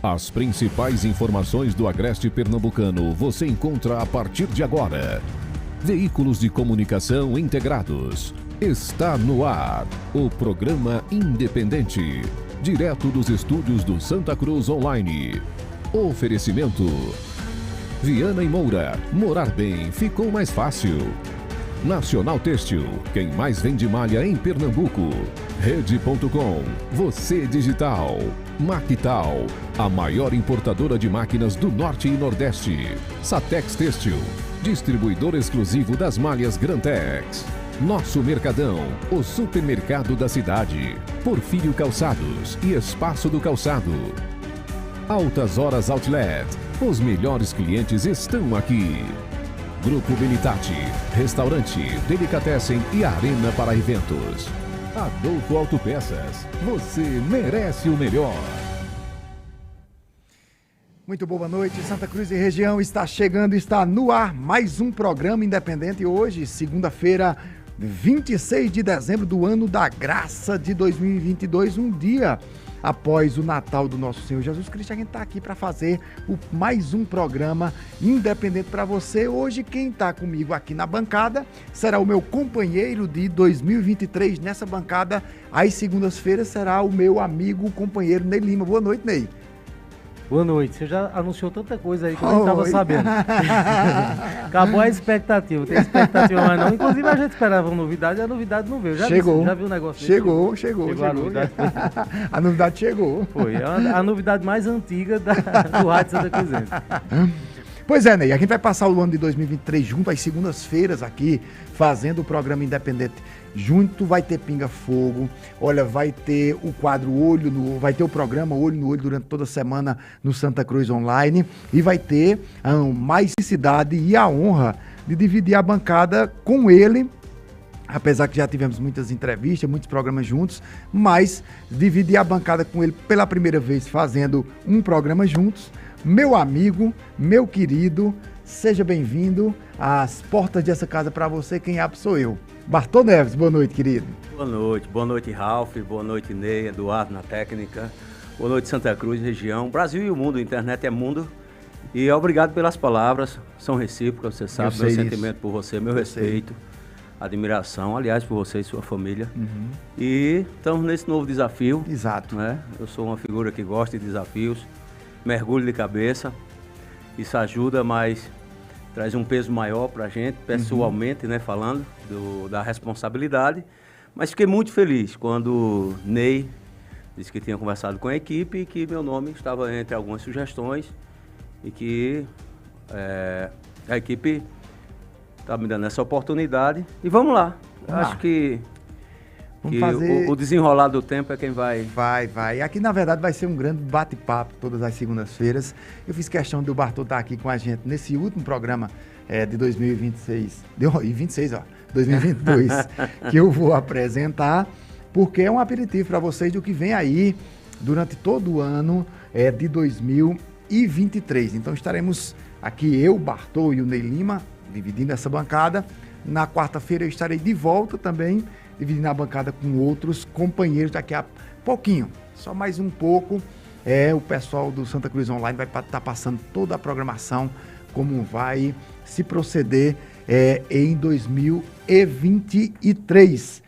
As principais informações do Agreste Pernambucano você encontra a partir de agora. Veículos de comunicação integrados. Está no ar o programa independente, direto dos estúdios do Santa Cruz Online. Oferecimento: Viana e Moura. Morar bem ficou mais fácil. Nacional Têxtil, quem mais vende malha em Pernambuco. Rede.com, você digital. Mactal, a maior importadora de máquinas do Norte e Nordeste. Satex Têxtil, distribuidor exclusivo das malhas Grantex. Nosso Mercadão, o supermercado da cidade. Porfírio Calçados e Espaço do Calçado. Altas Horas Outlet, os melhores clientes estão aqui. Grupo Benitati, restaurante, delicatessen e arena para eventos. Adolfo Autopeças, você merece o melhor. Muito boa noite, Santa Cruz e região, está chegando, está no ar mais um programa independente hoje, segunda-feira, 26 de dezembro do ano da graça de 2022, um dia após o Natal do nosso Senhor Jesus Cristo. A gente está aqui para fazer mais um programa independente para você. Hoje quem está comigo aqui na bancada será o meu companheiro de 2023 nessa bancada. Às segundas-feiras será o meu amigo, companheiro Ney Lima. Boa noite, Ney. Boa noite. Você já anunciou tanta coisa aí que eu não estava sabendo. Acabou a expectativa. Tem expectativa mais não. Inclusive a gente esperava uma novidade e a novidade não veio. Já viu o negócio? Chegou. A novidade. A novidade chegou. Foi. A novidade mais antiga do Rádio Santa Cruzense. Pois é, Ney, a gente vai passar o ano de 2023 junto às segundas-feiras aqui, fazendo o programa independente junto. Vai ter Pinga Fogo, olha, vai ter o quadro vai ter o programa Olho no Olho durante toda a semana no Santa Cruz Online e vai ter mais felicidade e a honra de dividir a bancada com ele. Apesar que já tivemos muitas entrevistas, muitos programas juntos, mas dividir a bancada com ele pela primeira vez fazendo um programa juntos. Meu amigo, meu querido, seja bem-vindo às portas dessa casa para você. Quem abre sou eu. Bartô Neves, boa noite, querido. Boa noite, Ralf, boa noite, Ney, Eduardo na técnica, boa noite, Santa Cruz, região, Brasil e o mundo, a internet é mundo. E obrigado pelas palavras, são recíprocas, você sabe, meu sentimento por você, meu respeito, admiração, aliás, por você e sua família. Uhum. E estamos nesse novo desafio. Exato. Né? Eu sou uma figura que gosta de desafios, mergulho de cabeça, isso ajuda, mas traz um peso maior para a gente, pessoalmente, né, falando da responsabilidade. Mas fiquei muito feliz quando Ney disse que tinha conversado com a equipe e que meu nome estava entre algumas sugestões e que a equipe está me dando essa oportunidade. E vamos lá. Acho que o desenrolar do tempo é quem vai... Vai. Aqui, na verdade, vai ser um grande bate-papo todas as segundas-feiras. Eu fiz questão do Bartô estar aqui com a gente nesse último programa de 2026. 2022, que eu vou apresentar, porque é um aperitivo para vocês do que vem aí durante todo o ano de 2023. Então, estaremos aqui, eu, Bartô e o Ney Lima, dividindo essa bancada. Na quarta-feira eu estarei de volta também, dividindo a bancada com outros companheiros daqui a pouquinho. Só mais um pouco, o pessoal do Santa Cruz Online vai estar passando toda a programação, como vai se proceder em 2023.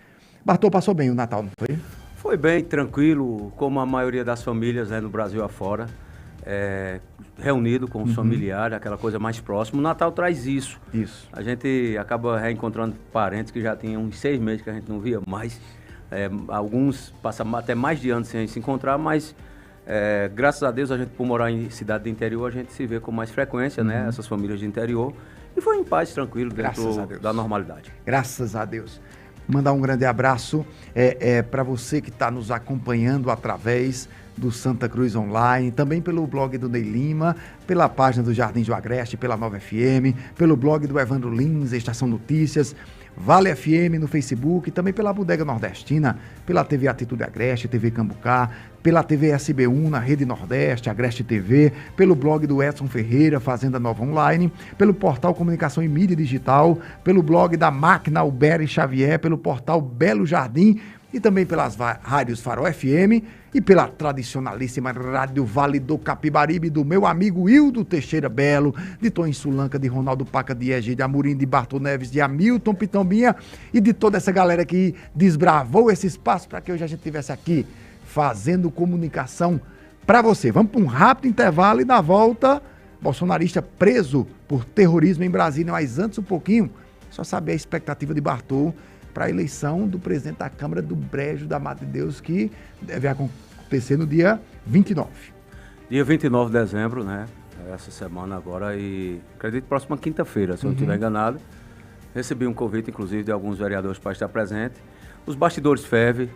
Bartô, passou bem o Natal, não foi? Foi bem, tranquilo, como a maioria das famílias no Brasil afora, reunido com os familiares, aquela coisa mais próxima. O Natal traz isso. A gente acaba reencontrando parentes que já tinham uns 6 meses que a gente não via mais. Alguns passam até mais de anos sem se encontrar, mas graças a Deus, a gente, por morar em cidade do interior, a gente se vê com mais frequência, né? Essas famílias de interior. E foi em paz, tranquilo, dentro da normalidade. Graças a Deus. Mandar um grande abraço para você que está nos acompanhando através do Santa Cruz Online, também pelo blog do Ney Lima, pela página do Jardim do Agreste, pela Nova FM, pelo blog do Evandro Lins, Estação Notícias, Vale FM no Facebook, também pela Bodega Nordestina, pela TV Atitude Agreste, TV Cambucá, pela TV SB1 na Rede Nordeste, Agreste TV, pelo blog do Edson Ferreira, Fazenda Nova Online, pelo portal Comunicação e Mídia Digital, pelo blog da Máquina Alberi Xavier, pelo portal Belo Jardim e também pelas rádios Farol FM e pela tradicionalíssima Rádio Vale do Capibaribe, do meu amigo Hildo Teixeira Belo, de Tom Insulanca, de Ronaldo Paca, de Egídio de Amorim, de Bartol Neves, de Hamilton Pitambinha e de toda essa galera que desbravou esse espaço para que hoje a gente estivesse aqui fazendo comunicação para você. Vamos para um rápido intervalo e na volta, bolsonarista preso por terrorismo em Brasília. Mas antes um pouquinho, só saber a expectativa de Bartol para a eleição do presidente da Câmara do Brejo da Mata de Deus, que deve acontecer no dia 29. Dia 29 de dezembro, né? Essa semana agora e acredito próxima quinta-feira, se eu não estiver enganado. Recebi um convite, inclusive, de alguns vereadores para estar presente. Os bastidores fervem.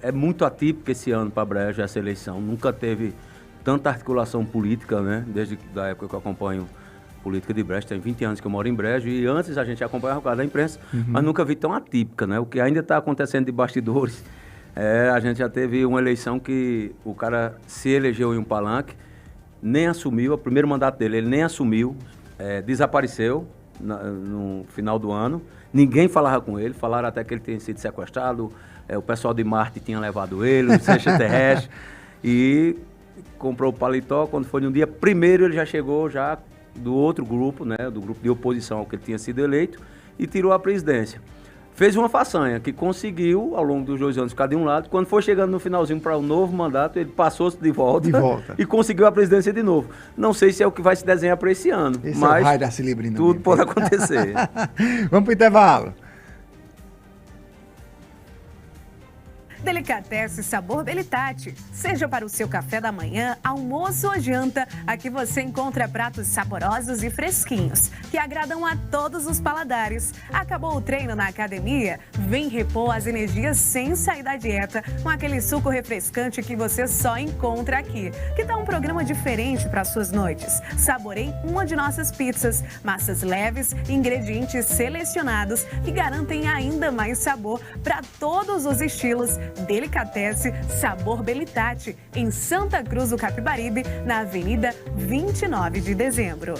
É muito atípico esse ano para Brejo, essa eleição. Nunca teve tanta articulação política, né? Desde a época que eu acompanho política de Brejo. Tem 20 anos que eu moro em Brejo e antes a gente acompanhava por causa da imprensa, mas nunca vi tão atípica, né? O que ainda está acontecendo de bastidores, a gente já teve uma eleição que o cara se elegeu em um palanque, nem assumiu, o primeiro mandato dele, ele nem assumiu, desapareceu no final do ano, ninguém falava com ele, falaram até que ele tinha sido sequestrado, o pessoal de Marte tinha levado ele, o extraterrestre, e comprou o paletó. Quando foi no dia primeiro, ele já chegou já do outro grupo, né, do grupo de oposição ao que ele tinha sido eleito, e tirou a presidência. Fez uma façanha que conseguiu, ao longo dos 2 anos, ficar de um lado. Quando foi chegando no finalzinho para o novo mandato, ele passou-se de volta e conseguiu a presidência de novo. Não sei se é o que vai se desenhar para esse ano, mas tudo pode acontecer. Vamos para o intervalo. Delicatesse Sabor Belitati. Seja para o seu café da manhã, almoço ou janta, aqui você encontra pratos saborosos e fresquinhos, que agradam a todos os paladares. Acabou o treino na academia? Vem repor as energias sem sair da dieta, com aquele suco refrescante que você só encontra aqui. Que tal um programa diferente para suas noites? Saborei uma de nossas pizzas, massas leves, ingredientes selecionados que garantem ainda mais sabor para todos os estilos. Delicatesse Sabor Belitati, em Santa Cruz do Capibaribe, na Avenida 29 de Dezembro.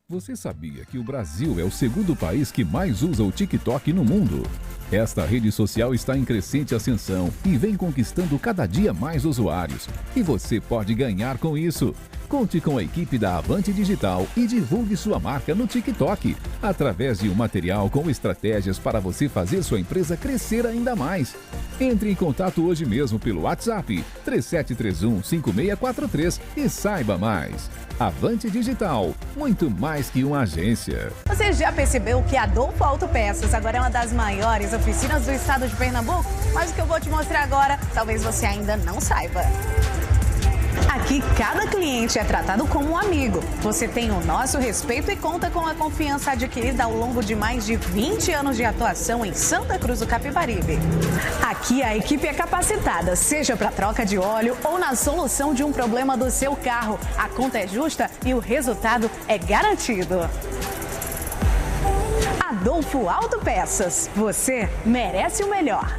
Você sabia que o Brasil é o segundo país que mais usa o TikTok no mundo? Esta rede social está em crescente ascensão e vem conquistando cada dia mais usuários. E você pode ganhar com isso. Conte com a equipe da Avante Digital e divulgue sua marca no TikTok, através de um material com estratégias para você fazer sua empresa crescer ainda mais. Entre em contato hoje mesmo pelo WhatsApp 3731-5643 e saiba mais. Avante Digital, muito mais que uma agência. Você já percebeu que a Adolfo Autopeças agora é uma das maiores oficinas do estado de Pernambuco? Mas o que eu vou te mostrar agora, talvez você ainda não saiba. Aqui, cada cliente é tratado como um amigo. Você tem o nosso respeito e conta com a confiança adquirida ao longo de mais de 20 anos de atuação em Santa Cruz do Capibaribe. Aqui, a equipe é capacitada, seja para troca de óleo ou na solução de um problema do seu carro. A conta é justa e o resultado é garantido. Adolfo Autopeças, você merece o melhor.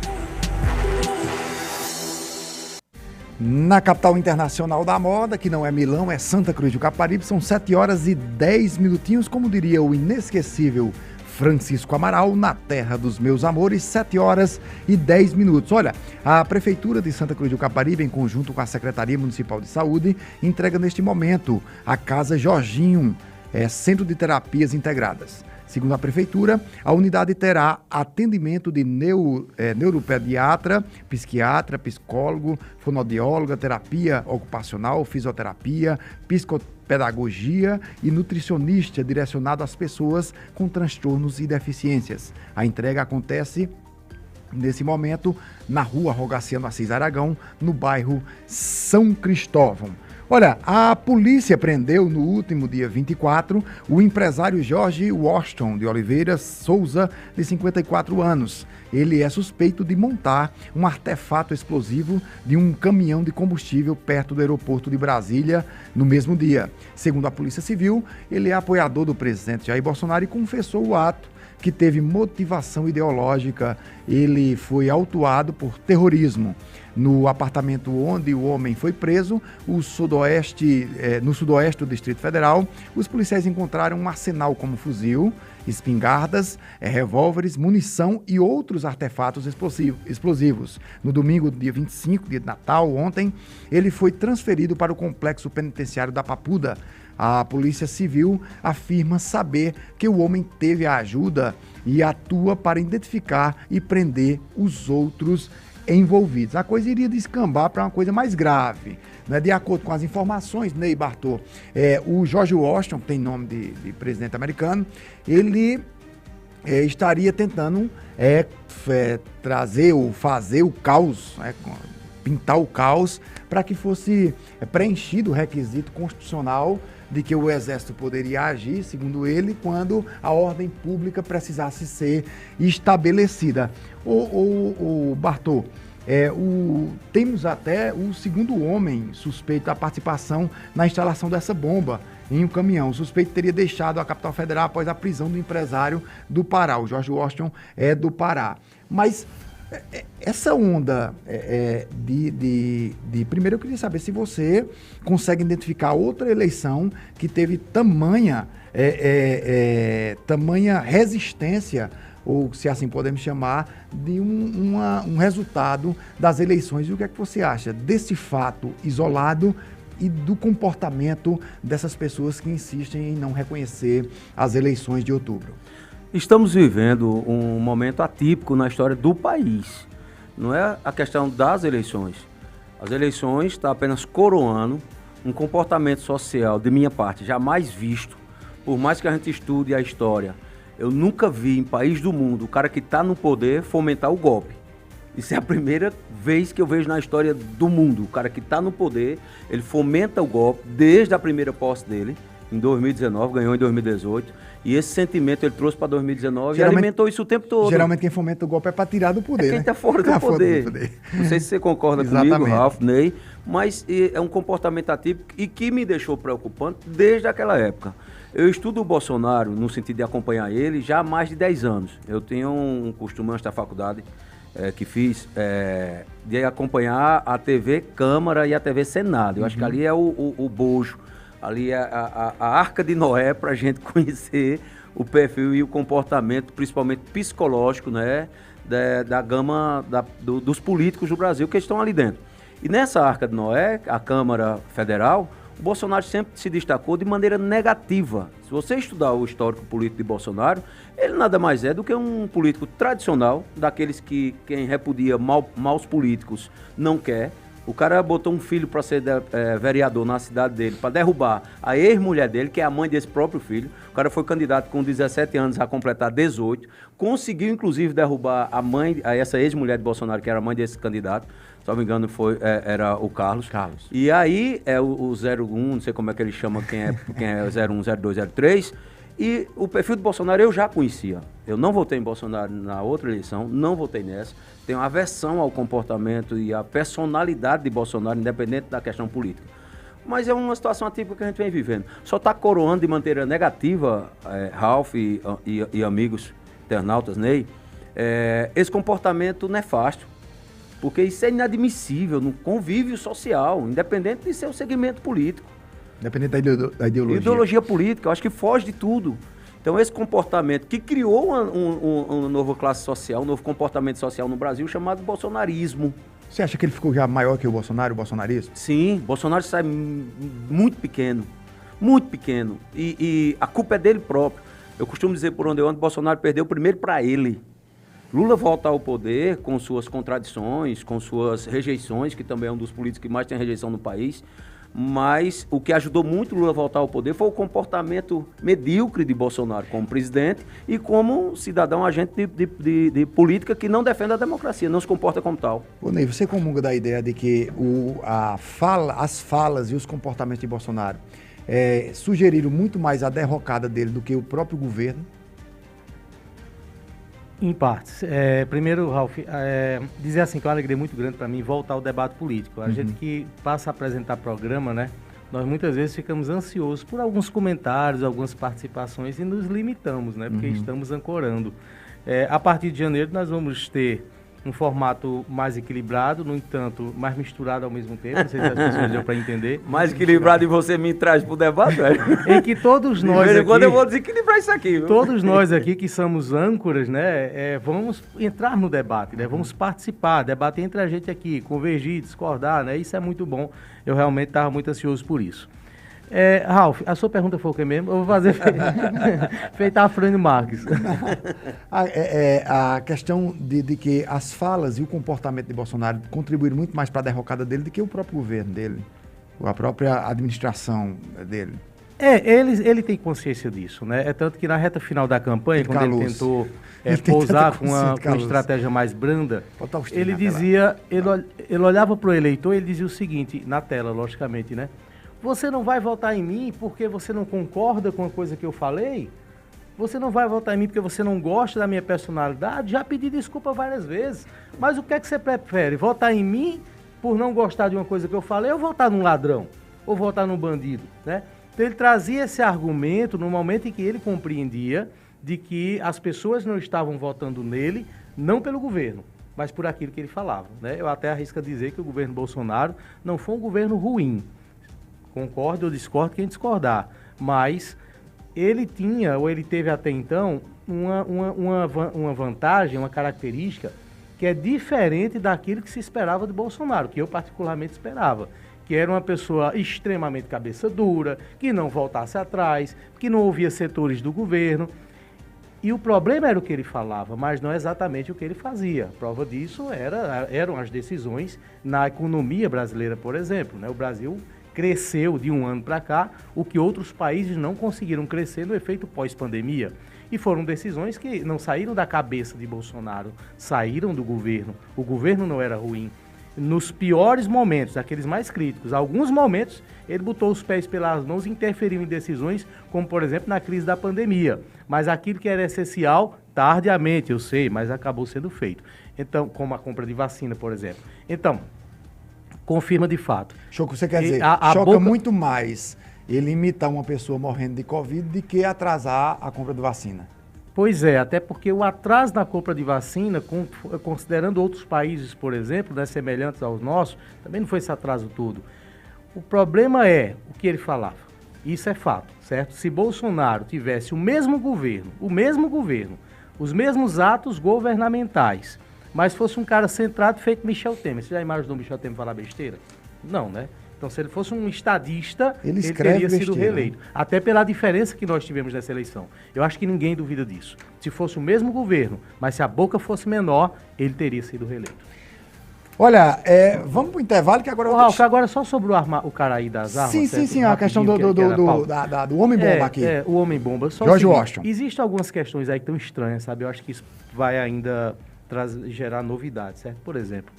Na capital internacional da moda, que não é Milão, é Santa Cruz do Capibaribe, são 7 horas e 10 minutinhos, como diria o inesquecível Francisco Amaral, na terra dos meus amores, 7 horas e 10 minutos. Olha, a Prefeitura de Santa Cruz do Capibaribe, em conjunto com a Secretaria Municipal de Saúde, entrega neste momento a Casa Jorginho, Centro de Terapias Integradas. Segundo a Prefeitura, a unidade terá atendimento de neuropediatra, psiquiatra, psicólogo, fonoaudióloga, terapia ocupacional, fisioterapia, psicopedagogia e nutricionista direcionado às pessoas com transtornos e deficiências. A entrega acontece nesse momento na rua Rogaciano Assis Aragão, no bairro São Cristóvão. Olha, a polícia prendeu no último dia 24 o empresário Jorge Washington de Oliveira Souza, de 54 anos. Ele é suspeito de montar um artefato explosivo de um caminhão de combustível perto do aeroporto de Brasília no mesmo dia. Segundo a Polícia Civil, ele é apoiador do presidente Jair Bolsonaro e confessou o ato, que teve motivação ideológica. Ele foi autuado por terrorismo. No apartamento onde o homem foi preso, no sudoeste do Distrito Federal, os policiais encontraram um arsenal como fuzil espingardas, revólveres, munição e outros artefatos explosivos. No domingo, dia 25, dia de Natal, ontem, ele foi transferido para o complexo penitenciário da Papuda. A Polícia Civil afirma saber que o homem teve a ajuda e atua para identificar e prender os outros envolvidos. A coisa iria descambar para uma coisa mais grave, né? De acordo com as informações, Ney Bartô, o George Washington, que tem nome de presidente americano, ele estaria tentando trazer ou fazer o caos, pintar o caos, para que fosse preenchido o requisito constitucional de que o Exército poderia agir, segundo ele, quando a ordem pública precisasse ser estabelecida. O Bartô, temos até o segundo homem suspeito da participação na instalação dessa bomba em um caminhão. O suspeito teria deixado a capital federal após a prisão do empresário do Pará. O George Washington é do Pará. Mas essa onda primeiro eu queria saber se você consegue identificar outra eleição que teve tamanha resistência, ou se assim podemos chamar, de um resultado das eleições. E o que é que você acha desse fato isolado e do comportamento dessas pessoas que insistem em não reconhecer as eleições de outubro? Estamos vivendo um momento atípico na história do país. Não é a questão das eleições. As eleições estão apenas coroando um comportamento social, de minha parte, jamais visto. Por mais que a gente estude a história, eu nunca vi em país do mundo o cara que está no poder fomentar o golpe. Isso é a primeira vez que eu vejo na história do mundo. O cara que está no poder, ele fomenta o golpe desde a primeira posse dele, em 2019, ganhou em 2018. E esse sentimento ele trouxe para 2019 e alimentou isso o tempo todo. Geralmente quem fomenta o golpe é para tirar do poder, quem está fora do poder. Não sei se você concorda comigo, Ralf, Ney, mas é um comportamento atípico e que me deixou preocupante desde aquela época. Eu estudo o Bolsonaro no sentido de acompanhar ele já há mais de 10 anos. Eu tenho um costume antes da faculdade que fiz de acompanhar a TV Câmara e a TV Senado. Eu acho que ali é o bojo. Ali é a Arca de Noé para a gente conhecer o perfil e o comportamento, principalmente psicológico, né, da gama dos políticos do Brasil que estão ali dentro. E nessa Arca de Noé, a Câmara Federal, o Bolsonaro sempre se destacou de maneira negativa. Se você estudar o histórico político de Bolsonaro, ele nada mais é do que um político tradicional, daqueles que quem repudia maus políticos não quer. O cara botou um filho para ser vereador na cidade dele, para derrubar a ex-mulher dele, que é a mãe desse próprio filho. O cara foi candidato com 17 anos a completar 18. Conseguiu, inclusive, derrubar essa ex-mulher de Bolsonaro, que era a mãe desse candidato. Se não me engano, era o Carlos. E aí, o 01, não sei como é que ele chama, quem é 01, 02, 03... E o perfil do Bolsonaro eu já conhecia. Eu não votei em Bolsonaro na outra eleição, não votei nessa. Tenho aversão ao comportamento e à personalidade de Bolsonaro, independente da questão política. Mas é uma situação atípica que a gente vem vivendo. Só está coroando de maneira negativa, Ralf e amigos internautas, Ney, esse comportamento nefasto. Porque isso é inadmissível no convívio social, independente de seu segmento político. Independente da ideologia. Ideologia política, eu acho que foge de tudo. Então, esse comportamento que criou uma nova classe social, um novo comportamento social no Brasil, chamado bolsonarismo. Você acha que ele ficou já maior que o Bolsonaro, o bolsonarismo? Sim, Bolsonaro sai muito pequeno. Muito pequeno. E a culpa é dele próprio. Eu costumo dizer por onde eu ando, Bolsonaro perdeu primeiro para ele. Lula volta ao poder com suas contradições, com suas rejeições, que também é um dos políticos que mais tem rejeição no país. Mas o que ajudou muito Lula a voltar ao poder foi o comportamento medíocre de Bolsonaro como presidente e como cidadão agente de política que não defende a democracia, não se comporta como tal. Ô Ney, você comunga da ideia de que as falas e os comportamentos de Bolsonaro sugeriram muito mais a derrocada dele do que o próprio governo? Em partes. Primeiro, Ralf, dizer assim que é uma alegria muito grande para mim voltar ao debate político. A gente que passa a apresentar programa, né? Nós muitas vezes ficamos ansiosos por alguns comentários, algumas participações e nos limitamos, né? Porque estamos ancorando. A partir de janeiro nós vamos ter um formato mais equilibrado, no entanto, mais misturado ao mesmo tempo, não sei se as pessoas deu para entender. Mais equilibrado e você me traz pro debate, velho. Em que todos nós aqui... Quando eu vou desequilibrar isso aqui, viu? Todos nós aqui que somos âncoras, né, vamos entrar no debate, né, vamos participar, debater entre a gente aqui, convergir, discordar, né, isso é muito bom. Eu realmente estava muito ansioso por isso. Ralf, a sua pergunta foi o que mesmo? Eu vou fazer feita a Frânio Marques. A questão de que as falas e o comportamento de Bolsonaro contribuíram muito mais para a derrocada dele do que o próprio governo dele, a própria administração dele. Ele tem consciência disso, né? É tanto que na reta final da campanha, quando ele tentou pousar com uma estratégia mais branda, ele dizia, ele olhava para o eleitor e ele dizia o seguinte, na tela, logicamente, né? Você não vai votar em mim porque você não concorda com a coisa que eu falei? Você não vai votar em mim porque você não gosta da minha personalidade? Já pedi desculpa várias vezes. Mas o que é que você prefere? Votar em mim por não gostar de uma coisa que eu falei ou votar num ladrão? Ou votar num bandido, né? Então ele trazia esse argumento no momento em que ele compreendia de que as pessoas não estavam votando nele, não pelo governo, mas por aquilo que ele falava, né? Eu até arrisco dizer que o governo Bolsonaro não foi um governo ruim. Concordo ou discordo quem discordar, mas ele tinha, ou ele teve até então, uma vantagem, uma característica que é diferente daquilo que se esperava de Bolsonaro, que eu particularmente esperava, que era uma pessoa extremamente cabeça dura, que não voltasse atrás, que não ouvia setores do governo. E o problema era o que ele falava, mas não exatamente o que ele fazia. Prova disso eram as decisões na economia brasileira, por exemplo, né? O Brasil cresceu de um ano para cá, o que outros países não conseguiram crescer no efeito pós-pandemia. E foram decisões que não saíram da cabeça de Bolsonaro, saíram do governo. O governo não era ruim. Nos piores momentos, aqueles mais críticos, alguns momentos ele botou os pés pelas mãos e interferiu em decisões, como por exemplo na crise da pandemia. Mas aquilo que era essencial, tardiamente, eu sei, mas acabou sendo feito. Então, como a compra de vacina, por exemplo. Então, confirma de fato. Choca, você quer dizer, choca muito mais ele imitar uma pessoa morrendo de Covid do que atrasar a compra de vacina. Pois é, até porque o atraso na compra de vacina, considerando outros países, por exemplo, né, semelhantes aos nossos, também não foi esse atraso todo. O problema é o que ele falava. Isso é fato, certo? Se Bolsonaro tivesse o mesmo governo, os mesmos atos governamentais, mas fosse um cara centrado feito Michel Temer. Você já imaginou Michel Temer falar besteira? Não, né? Então, se ele fosse um estadista, ele teria sido reeleito. Até pela diferença que nós tivemos nessa eleição. Eu acho que ninguém duvida disso. Se fosse o mesmo governo, mas se a boca fosse menor, ele teria sido reeleito. Olha, vamos para o intervalo que agora... Agora só sobre o cara aí das armas. Sim, a questão do homem-bomba aqui. O homem-bomba. George Washington. Existem algumas questões aí que estão estranhas, sabe? Eu acho que isso vai ainda gerar novidades, certo? Por exemplo,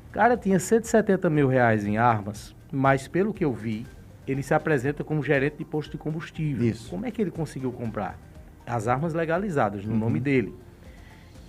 o cara tinha 170 mil reais em armas, mas pelo que eu vi, ele se apresenta como gerente de posto de combustível. Isso. Como é que ele conseguiu comprar? As armas legalizadas, no nome dele.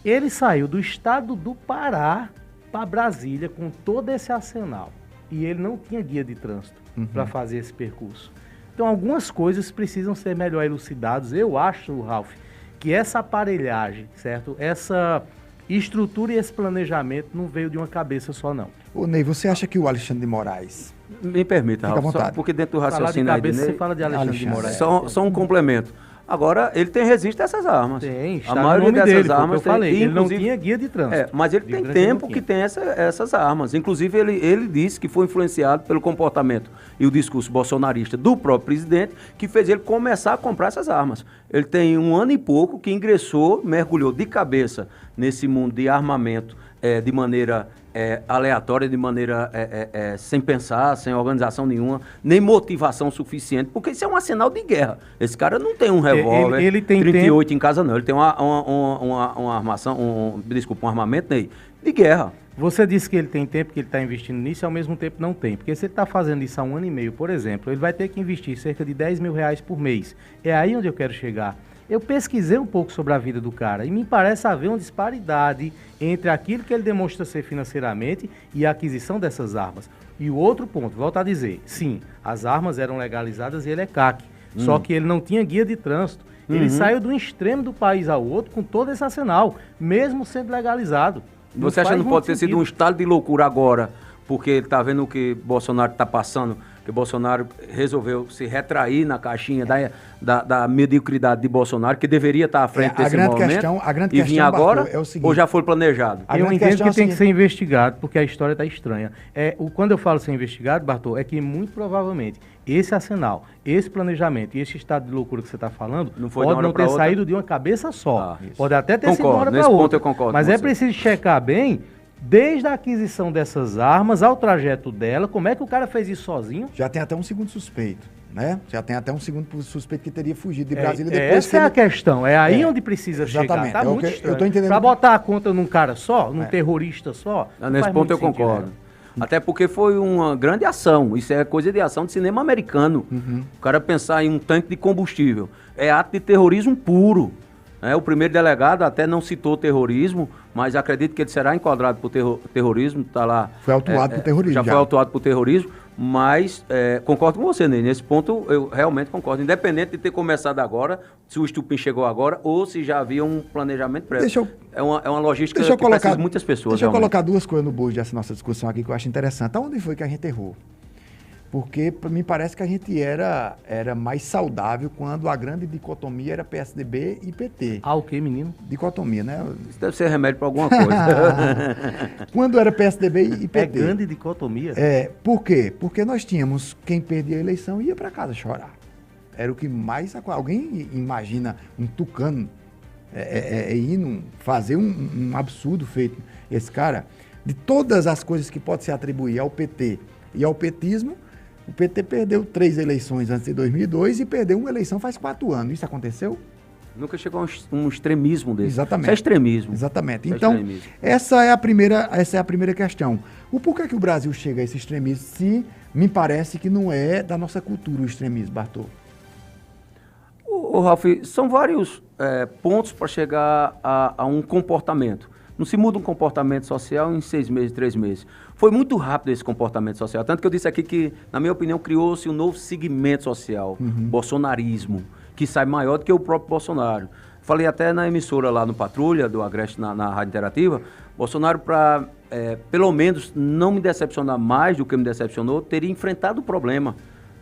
Ele saiu do estado do Pará para Brasília com todo esse arsenal. E ele não tinha guia de trânsito para fazer esse percurso. Então, algumas coisas precisam ser melhor elucidadas. Eu acho, Ralf, que essa aparelhagem, certo? Essa estrutura e esse planejamento não veio de uma cabeça só, não. Ô, Ney, você acha que o Alexandre de Moraes... Me permita, Ralf, só porque dentro do raciocínio aí de Ney... Você fala de Alexandre de Moraes. Só um complemento. Agora, ele tem registro dessas armas. Tem, está a maioria no nome dessas dele, armas eu falei, ele não inclusive, tinha guia de trânsito. mas ele tem tempo que tem essas armas. Inclusive, ele disse que foi influenciado pelo comportamento e o discurso bolsonarista do próprio presidente, que fez ele começar a comprar essas armas. Ele tem 1 ano e pouco que ingressou, mergulhou de cabeça nesse mundo de armamento de maneira aleatória, de maneira sem pensar, sem organização nenhuma, nem motivação suficiente, porque isso é um arsenal de guerra. Esse cara não tem um revólver ele tem 38 em casa, não. Ele tem uma armação, um armamento de guerra. Você disse que ele tem tempo, que ele está investindo nisso, e ao mesmo tempo não tem. Porque se ele está fazendo isso há 1 ano e meio, por exemplo, ele vai ter que investir cerca de 10 mil reais por mês. É aí onde eu quero chegar. Eu pesquisei um pouco sobre a vida do cara e me parece haver uma disparidade entre aquilo que ele demonstra ser financeiramente e a aquisição dessas armas. E o outro ponto, volto a dizer, sim, as armas eram legalizadas e ele é CAC, só que ele não tinha guia de trânsito. Ele saiu do extremo do país ao outro com todo esse arsenal, mesmo sendo legalizado. Você acha que não pode ter sido um estado de loucura agora, porque ele está vendo o que Bolsonaro está passando, que Bolsonaro resolveu se retrair na caixinha da mediocridade de Bolsonaro, que deveria estar à frente desse movimento, a grande questão, vir agora, é o seguinte, ou já foi planejado? Eu entendo que tem que ser investigado, porque a história está estranha. Quando eu falo ser investigado, Bartô, é que muito provavelmente esse arsenal, esse planejamento e esse estado de loucura que você está falando pode não ter saído de uma cabeça só. Pode até ter sido de uma hora para outra. Ponto eu concordo. Mas é preciso checar bem, desde a aquisição dessas armas ao trajeto dela, como é que o cara fez isso sozinho? Já tem até um segundo suspeito, né? Já tem até um segundo suspeito que teria fugido de Brasília depois. Essa é a questão, é aí onde precisa chegar. Tá muito estranho. Eu tô entendendo. Pra botar a conta num cara só, num terrorista só. Nesse ponto eu concordo. Até porque foi uma grande ação. Isso é coisa de ação de cinema americano. O cara pensar em um tanque de combustível. É ato de terrorismo puro. O primeiro delegado até não citou terrorismo, mas acredito que ele será enquadrado por terrorismo. Tá lá. Foi autuado por terrorismo. Já foi autuado por terrorismo, mas concordo com você, Ney. Nesse ponto eu realmente concordo. Independente de ter começado agora, se o estupim chegou agora ou se já havia um planejamento prévio. É uma logística que precisa de muitas pessoas. Deixa eu colocar duas coisas no bojo dessa nossa discussão aqui que eu acho interessante. Aonde foi que a gente errou? Porque me parece que a gente era mais saudável quando a grande dicotomia era PSDB e PT. O quê, menino? Dicotomia, né? Isso deve ser remédio para alguma coisa. Quando era PSDB e PT. É grande dicotomia? Por quê? Porque nós tínhamos quem perdia a eleição e ia para casa chorar. Era o que mais... Alguém imagina um tucano indo fazer um absurdo feito. Esse cara, de todas as coisas que pode se atribuir ao PT e ao petismo, o PT perdeu 3 eleições antes de 2002 e perdeu uma eleição faz 4 anos. Isso aconteceu? Nunca chegou a um extremismo desse. Exatamente. Isso é extremismo. Exatamente. Então, essa é a primeira questão. O porquê que o Brasil chega a esse extremismo se me parece que não é da nossa cultura o extremismo, Bartô? Ralf, são vários pontos para chegar a um comportamento. Não se muda um comportamento social em 6 meses, 3 meses. Foi muito rápido esse comportamento social. Tanto que eu disse aqui que, na minha opinião, criou-se um novo segmento social, bolsonarismo, que sai maior do que o próprio Bolsonaro. Falei até na emissora lá no Patrulha, do Agreste, na Rádio Interativa, Bolsonaro, para pelo menos não me decepcionar mais do que me decepcionou, teria enfrentado o problema.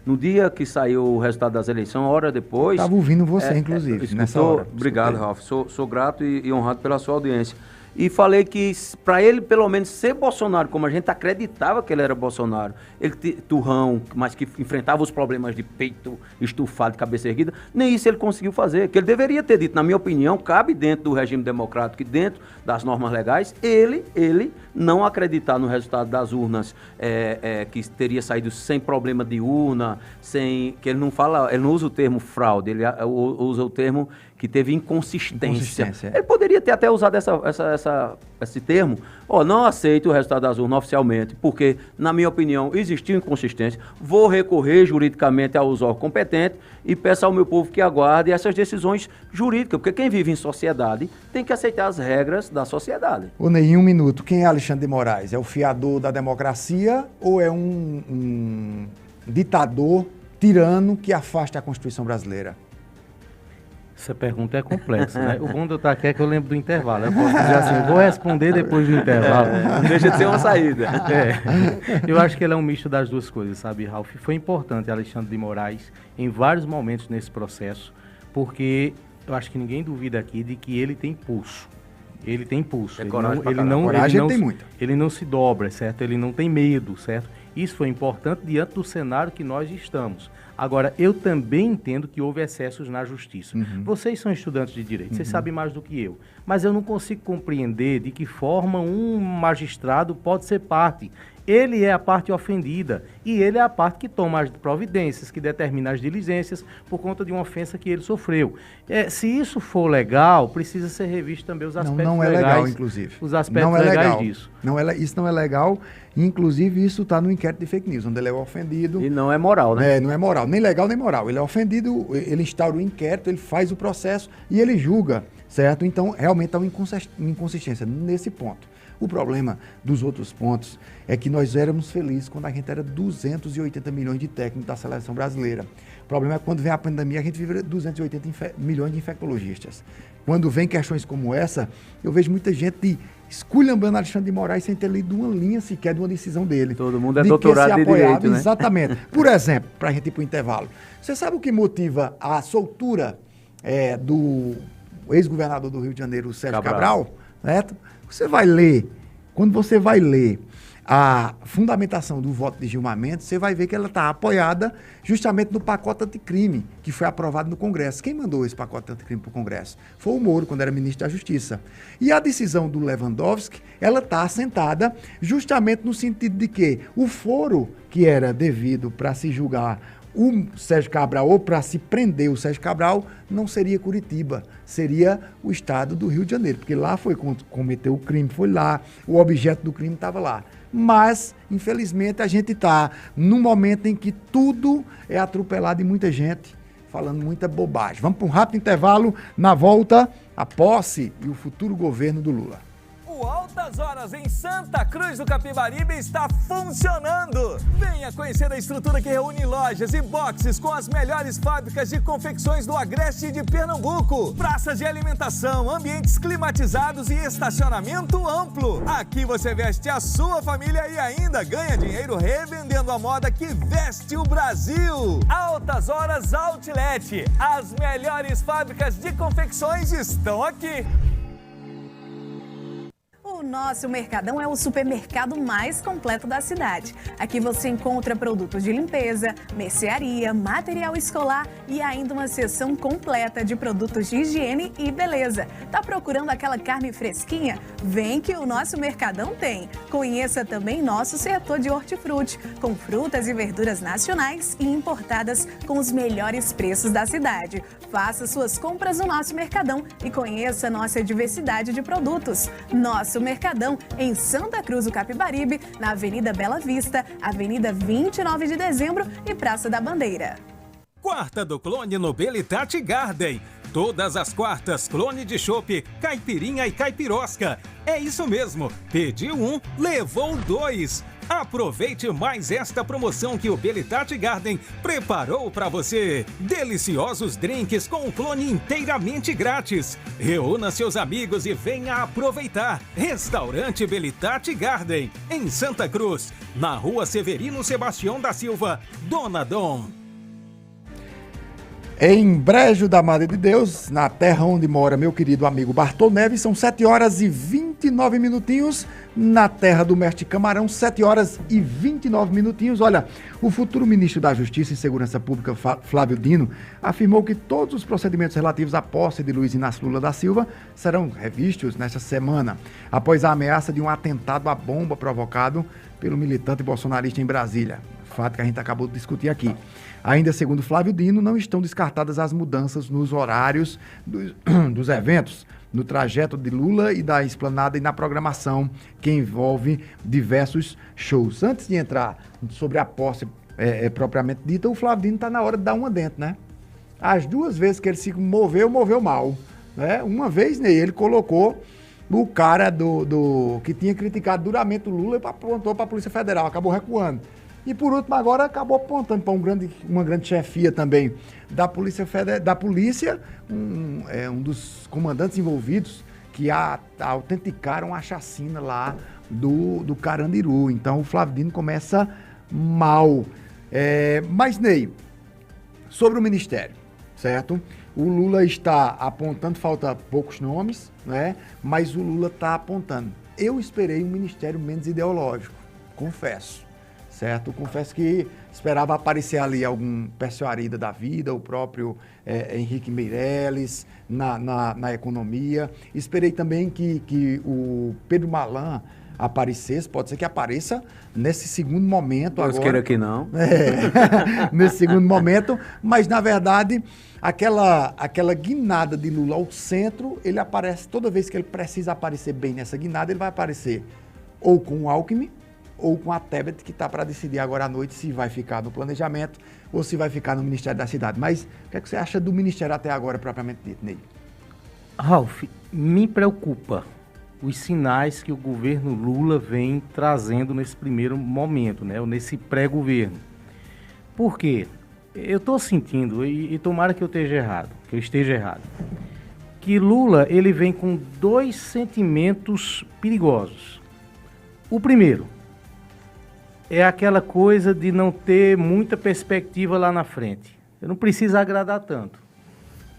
No dia que saiu o resultado das eleições, hora depois... Estava ouvindo você, inclusive, nessa hora. Obrigado, Ralf. Sou grato e honrado pela sua audiência. E falei que, para ele, pelo menos, ser Bolsonaro, como a gente acreditava que ele era Bolsonaro, ele turrão, mas que enfrentava os problemas de peito estufado, de cabeça erguida, nem isso ele conseguiu fazer. Que ele deveria ter dito, na minha opinião, cabe dentro do regime democrático e dentro das normas legais, ele não acreditar no resultado das urnas, que teria saído sem problema de urna, que ele não usa o termo fraude, ele usa o termo que teve inconsistência. Ele poderia ter até usado esse termo. Não aceito o resultado das urnas oficialmente, porque, na minha opinião, existiu inconsistência. Vou recorrer juridicamente aos órgãos competentes e peço ao meu povo que aguarde essas decisões jurídicas, porque quem vive em sociedade tem que aceitar as regras da sociedade. Ney, em um minuto, quem é Alexandre de Moraes? É o fiador da democracia ou é um ditador, tirano que afasta a Constituição brasileira? Essa pergunta é complexa, né? O bom de eu estar aqui é que eu lembro do intervalo. Eu posso dizer assim, eu vou responder depois do intervalo. Não deixa de ser uma saída. Eu acho que ele é um misto das duas coisas, sabe, Ralf? Foi importante Alexandre de Moraes em vários momentos nesse processo, porque eu acho que ninguém duvida aqui de que ele tem pulso. Ele tem pulso. Ele não se dobra, certo? Ele não tem medo, certo? Isso foi importante diante do cenário que nós estamos. Agora, eu também entendo que houve excessos na justiça. Vocês são estudantes de direito, vocês sabem mais do que eu. Mas eu não consigo compreender de que forma um magistrado pode ser parte. Ele é a parte ofendida e ele é a parte que toma as providências, que determina as diligências por conta de uma ofensa que ele sofreu. Se isso for legal, precisa ser revisto também os aspectos legais. Não é legal, inclusive. Os aspectos legais disso. Isso não é legal. Inclusive, isso está no inquérito de fake news, onde ele é ofendido. E não é moral, né? Não é moral. Nem legal, nem moral. Ele é ofendido, ele instaura o inquérito, ele faz o processo e ele julga, certo? Então, realmente há uma inconsistência nesse ponto. O problema dos outros pontos é que nós éramos felizes quando a gente era 280 milhões de técnicos da seleção brasileira. O problema é que quando vem a pandemia, a gente vive 280 milhões de infectologistas. Quando vem questões como essa, eu vejo muita gente esculhambando Alexandre de Moraes sem ter lido uma linha sequer de uma decisão dele. Todo mundo é doutorado de direito, né? Exatamente. Por exemplo, para a gente ir para o intervalo, você sabe o que motiva a soltura do ex-governador do Rio de Janeiro, o Sérgio Cabral? Certo? Você vai ler, quando você vai ler a fundamentação do voto de Gilmar Mendes, você vai ver que ela está apoiada justamente no pacote anticrime que foi aprovado no Congresso. Quem mandou esse pacote anticrime para o Congresso? Foi o Moro, quando era ministro da Justiça. E a decisão do Lewandowski, ela está assentada justamente no sentido de que o foro que era devido para se julgar o Sérgio Cabral ou para se prender o Sérgio Cabral não seria Curitiba, seria o estado do Rio de Janeiro, porque lá foi cometeu o crime, foi lá, o objeto do crime estava lá. Mas, infelizmente, a gente está num momento em que tudo é atropelado e muita gente falando muita bobagem. Vamos para um rápido intervalo, na volta, a posse e o futuro governo do Lula. O Altas Horas em Santa Cruz do Capibaribe está funcionando. Venha conhecer a estrutura que reúne lojas e boxes com as melhores fábricas de confecções do Agreste de Pernambuco. Praças de alimentação, ambientes climatizados e estacionamento amplo. Aqui você veste a sua família e ainda ganha dinheiro revendendo a moda que veste o Brasil. Altas Horas Outlet. As melhores fábricas de confecções estão aqui. O nosso Mercadão é o supermercado mais completo da cidade. Aqui você encontra produtos de limpeza, mercearia, material escolar e ainda uma seção completa de produtos de higiene e beleza. Tá procurando aquela carne fresquinha? Vem que o nosso Mercadão tem. Conheça também nosso setor de hortifruti, com frutas e verduras nacionais e importadas com os melhores preços da cidade. Faça suas compras no nosso Mercadão e conheça nossa diversidade de produtos. Nosso Mercadão em Santa Cruz do Capibaribe, na Avenida Bela Vista, Avenida 29 de Dezembro e Praça da Bandeira. Quarta do Clone no Belitati Garden. Todas as quartas, clone de chopp, caipirinha e caipirosca. É isso mesmo, pediu um, levou dois. Aproveite mais esta promoção que o Belitati Garden preparou para você. Deliciosos drinks com clone inteiramente grátis. Reúna seus amigos e venha aproveitar. Restaurante Belitati Garden, em Santa Cruz, na Rua Severino Sebastião da Silva, Dona Dom. Em Brejo da Madre de Deus, na terra onde mora meu querido amigo Bartol Neves, são 7 horas e 29 minutinhos. Na terra do mestre Camarão, 7 horas e 29 minutinhos. Olha, o futuro ministro da Justiça e Segurança Pública, Flávio Dino, afirmou que todos os procedimentos relativos à posse de Luiz Inácio Lula da Silva serão revistos nesta semana, após a ameaça de um atentado à bomba provocado pelo militante bolsonarista em Brasília. Fato que a gente acabou de discutir aqui. Ainda segundo Flávio Dino, não estão descartadas as mudanças nos horários dos eventos, no trajeto de Lula e da esplanada e na programação que envolve diversos shows. Antes de entrar sobre a posse propriamente dita, o Flávio Dino está na hora de dar uma dentro, né? As duas vezes que ele se moveu mal. Né? Uma vez, né, ele colocou o cara que tinha criticado duramente o Lula e apontou para a Polícia Federal, acabou recuando. E por último, agora acabou apontando para uma grande chefia também da Polícia um dos comandantes envolvidos que autenticaram a chacina lá do Carandiru. Então o Flávio Dino começa mal. Mas, Ney, sobre o Ministério, certo? O Lula está apontando, falta poucos nomes, né? Mas o Lula está apontando. Eu esperei um ministério menos ideológico, confesso. Certo? Confesso que esperava aparecer ali algum Persuarida da vida, o próprio Henrique Meirelles na economia. Esperei também que o Pedro Malan aparecesse, pode ser que apareça nesse segundo momento. Deus agora. Queira que não. Nesse segundo momento, mas na verdade, aquela guinada de Lula ao centro, ele aparece, toda vez que ele precisa aparecer bem nessa guinada, ele vai aparecer ou com o Alckmin, ou com a Tebet, que está para decidir agora à noite se vai ficar no planejamento ou se vai ficar no Ministério da Cidade. Mas o que é que você acha do Ministério até agora, propriamente dito, Ney? Ralf, me preocupa os sinais que o governo Lula vem trazendo nesse primeiro momento, né? Ou nesse pré-governo. Por quê? Eu estou sentindo, e tomara que eu esteja errado, que Lula ele vem com 2 sentimentos perigosos. O primeiro é aquela coisa de não ter muita perspectiva lá na frente. Eu não preciso agradar tanto.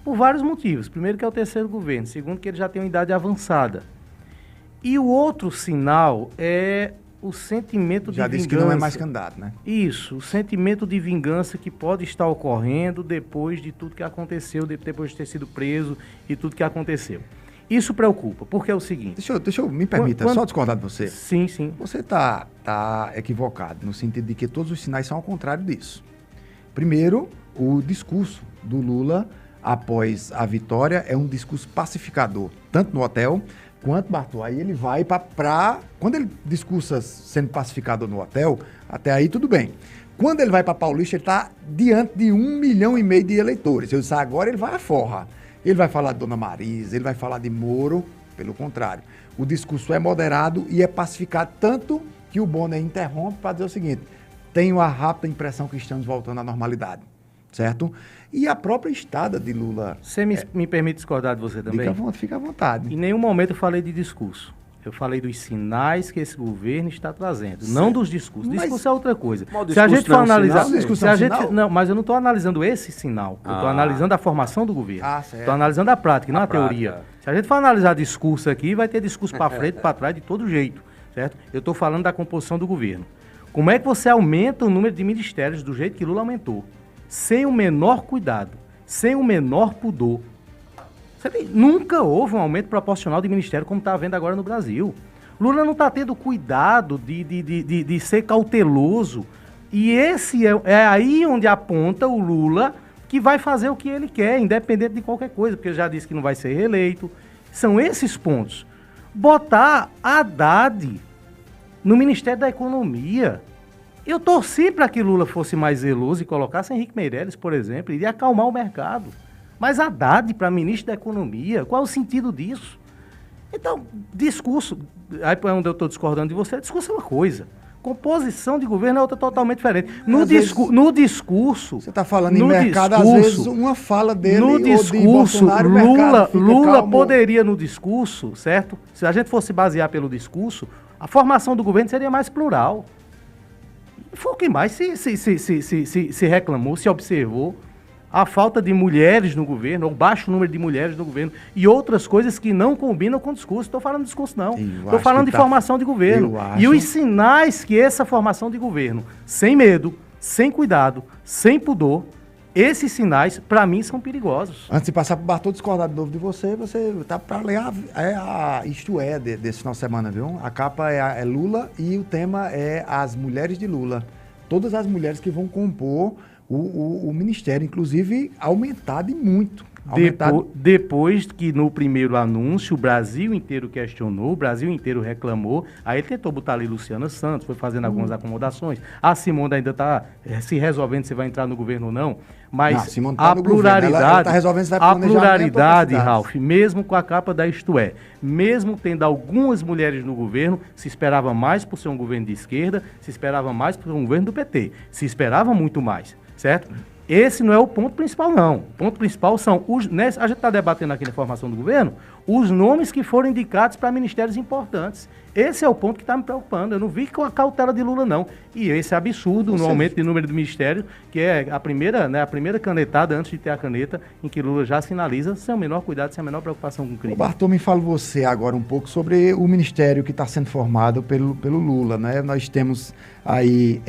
Por vários motivos. Primeiro que é o terceiro governo. Segundo que ele já tem uma idade avançada. E o outro sinal é o sentimento de vingança. Já disse que não é mais candidato, né? Isso, o sentimento de vingança que pode estar ocorrendo depois de tudo que aconteceu, depois de ter sido preso e tudo que aconteceu. Isso preocupa, porque é o seguinte... Deixa eu me permita, só discordar de você. Sim, sim. Você está equivocado, no sentido de que todos os sinais são ao contrário disso. Primeiro, o discurso do Lula após a vitória é um discurso pacificador, tanto no hotel quanto, Bartô. Aí ele vai para... Quando ele discursa sendo pacificador no hotel, até aí tudo bem. Quando ele vai para Paulista, ele está diante de 1,5 milhão de eleitores. Eu disse, agora ele vai à forra. Ele vai falar de Dona Marisa, ele vai falar de Moro, pelo contrário. O discurso é moderado e é pacificado, tanto que o Bonner interrompe para dizer o seguinte: tenho a rápida impressão que estamos voltando à normalidade, certo? E a própria estada de Lula... Você me permite discordar de você também? Fica à vontade. Em nenhum momento eu falei de discurso. Eu falei dos sinais que esse governo está trazendo, não dos discursos. Discurso é outra coisa. Se a gente for analisar... Não, mas eu não estou analisando esse sinal. Eu estou analisando a formação do governo. Estou analisando a prática, não a teoria. Se a gente for analisar discurso aqui, vai ter discurso para frente, para trás, de todo jeito, certo? Eu estou falando da composição do governo. Como é que você aumenta o número de ministérios do jeito que Lula aumentou? Sem o menor cuidado, sem o menor pudor. Nunca houve um aumento proporcional de ministério como está havendo agora no Brasil. Lula não está tendo cuidado de ser cauteloso. E esse é aí onde aponta o Lula que vai fazer o que ele quer, independente de qualquer coisa, porque ele já disse que não vai ser reeleito. São esses pontos. Botar Haddad no Ministério da Economia. Eu torci para que Lula fosse mais zeloso e colocasse Henrique Meirelles, por exemplo, e acalmar o mercado. Mas Haddad para ministro da Economia, qual é o sentido disso? Então, discurso, aí onde eu estou discordando de você, discurso é uma coisa. Composição de governo é outra totalmente diferente. No discurso... Você está falando em mercado, às vezes uma fala dele no discurso, Lula poderia no discurso, certo? Se a gente fosse basear pelo discurso, a formação do governo seria mais plural. Foi o que mais se reclamou, se observou. A falta de mulheres no governo, o baixo número de mulheres no governo e outras coisas que não combinam com o discurso. Estou falando de discurso, não. Estou falando de formação de governo. E os sinais que essa formação de governo, sem medo, sem cuidado, sem pudor, esses sinais, para mim, são perigosos. Antes de passar para o Bartô discordar de novo de você está para ler Isto É desse final de semana, viu? A capa é Lula e o tema é as mulheres de Lula. Todas as mulheres que vão compor o ministério, inclusive aumentado e muito. Depois que no primeiro anúncio o Brasil inteiro questionou, o Brasil inteiro reclamou, aí ele tentou botar ali Luciana Santos, foi fazendo algumas acomodações. A Simone ainda está se resolvendo se vai entrar no governo ou não, mas a pluralidade, Ralf, mesmo com a capa da Isto É, mesmo tendo algumas mulheres no governo, se esperava mais por ser um governo de esquerda, se esperava mais por ser um governo do PT, se esperava muito mais, certo? Esse não é o ponto principal, não. O ponto principal são a gente está debatendo aqui na formação do governo, os nomes que foram indicados para ministérios importantes. Esse é o ponto que está me preocupando. Eu não vi com a cautela de Lula, não. E esse absurdo no aumento de número de ministérios, que é a primeira canetada antes de ter a caneta, em que Lula já sinaliza sem o menor cuidado, sem a menor preocupação com o crime. Bartô, me fala você agora um pouco sobre o ministério que está sendo formado pelo Lula, né? Nós temos aí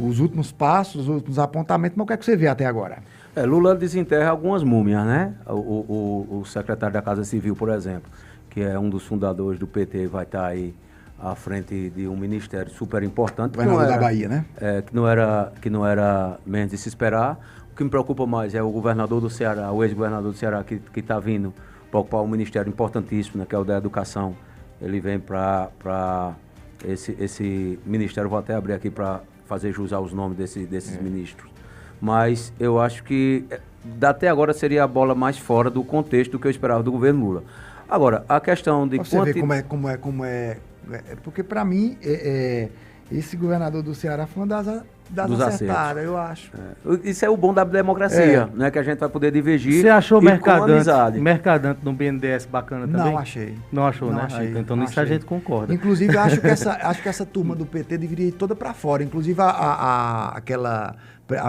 os últimos passos, os últimos apontamentos, mas o que é que você vê até agora? Lula desenterra algumas múmias, né? O secretário da Casa Civil, por exemplo, que é um dos fundadores do PT, vai estar aí à frente de um ministério super importante. Governador da Bahia, né? Que não era menos de se esperar. O que me preocupa mais é o governador do Ceará, o ex-governador do Ceará, que está vindo para ocupar um ministério importantíssimo, né, que é o da Educação. Ele vem para esse ministério, vou até abrir aqui para fazer jus aos nomes desses ministros. Mas eu acho que até agora seria a bola mais fora do contexto do que eu esperava do governo Lula. Agora, a questão de... Você vê como é porque para mim esse governador do Ceará foi uma das dos acertos. Eu acho. Isso é o bom da democracia, né? Que a gente vai poder divergir. Você achou Mercadante no BNDES bacana também? Não achei. Não achou, Não né? achei, Então nisso a gente concorda. Inclusive, eu acho que essa turma do PT deveria ir toda para fora. Inclusive, a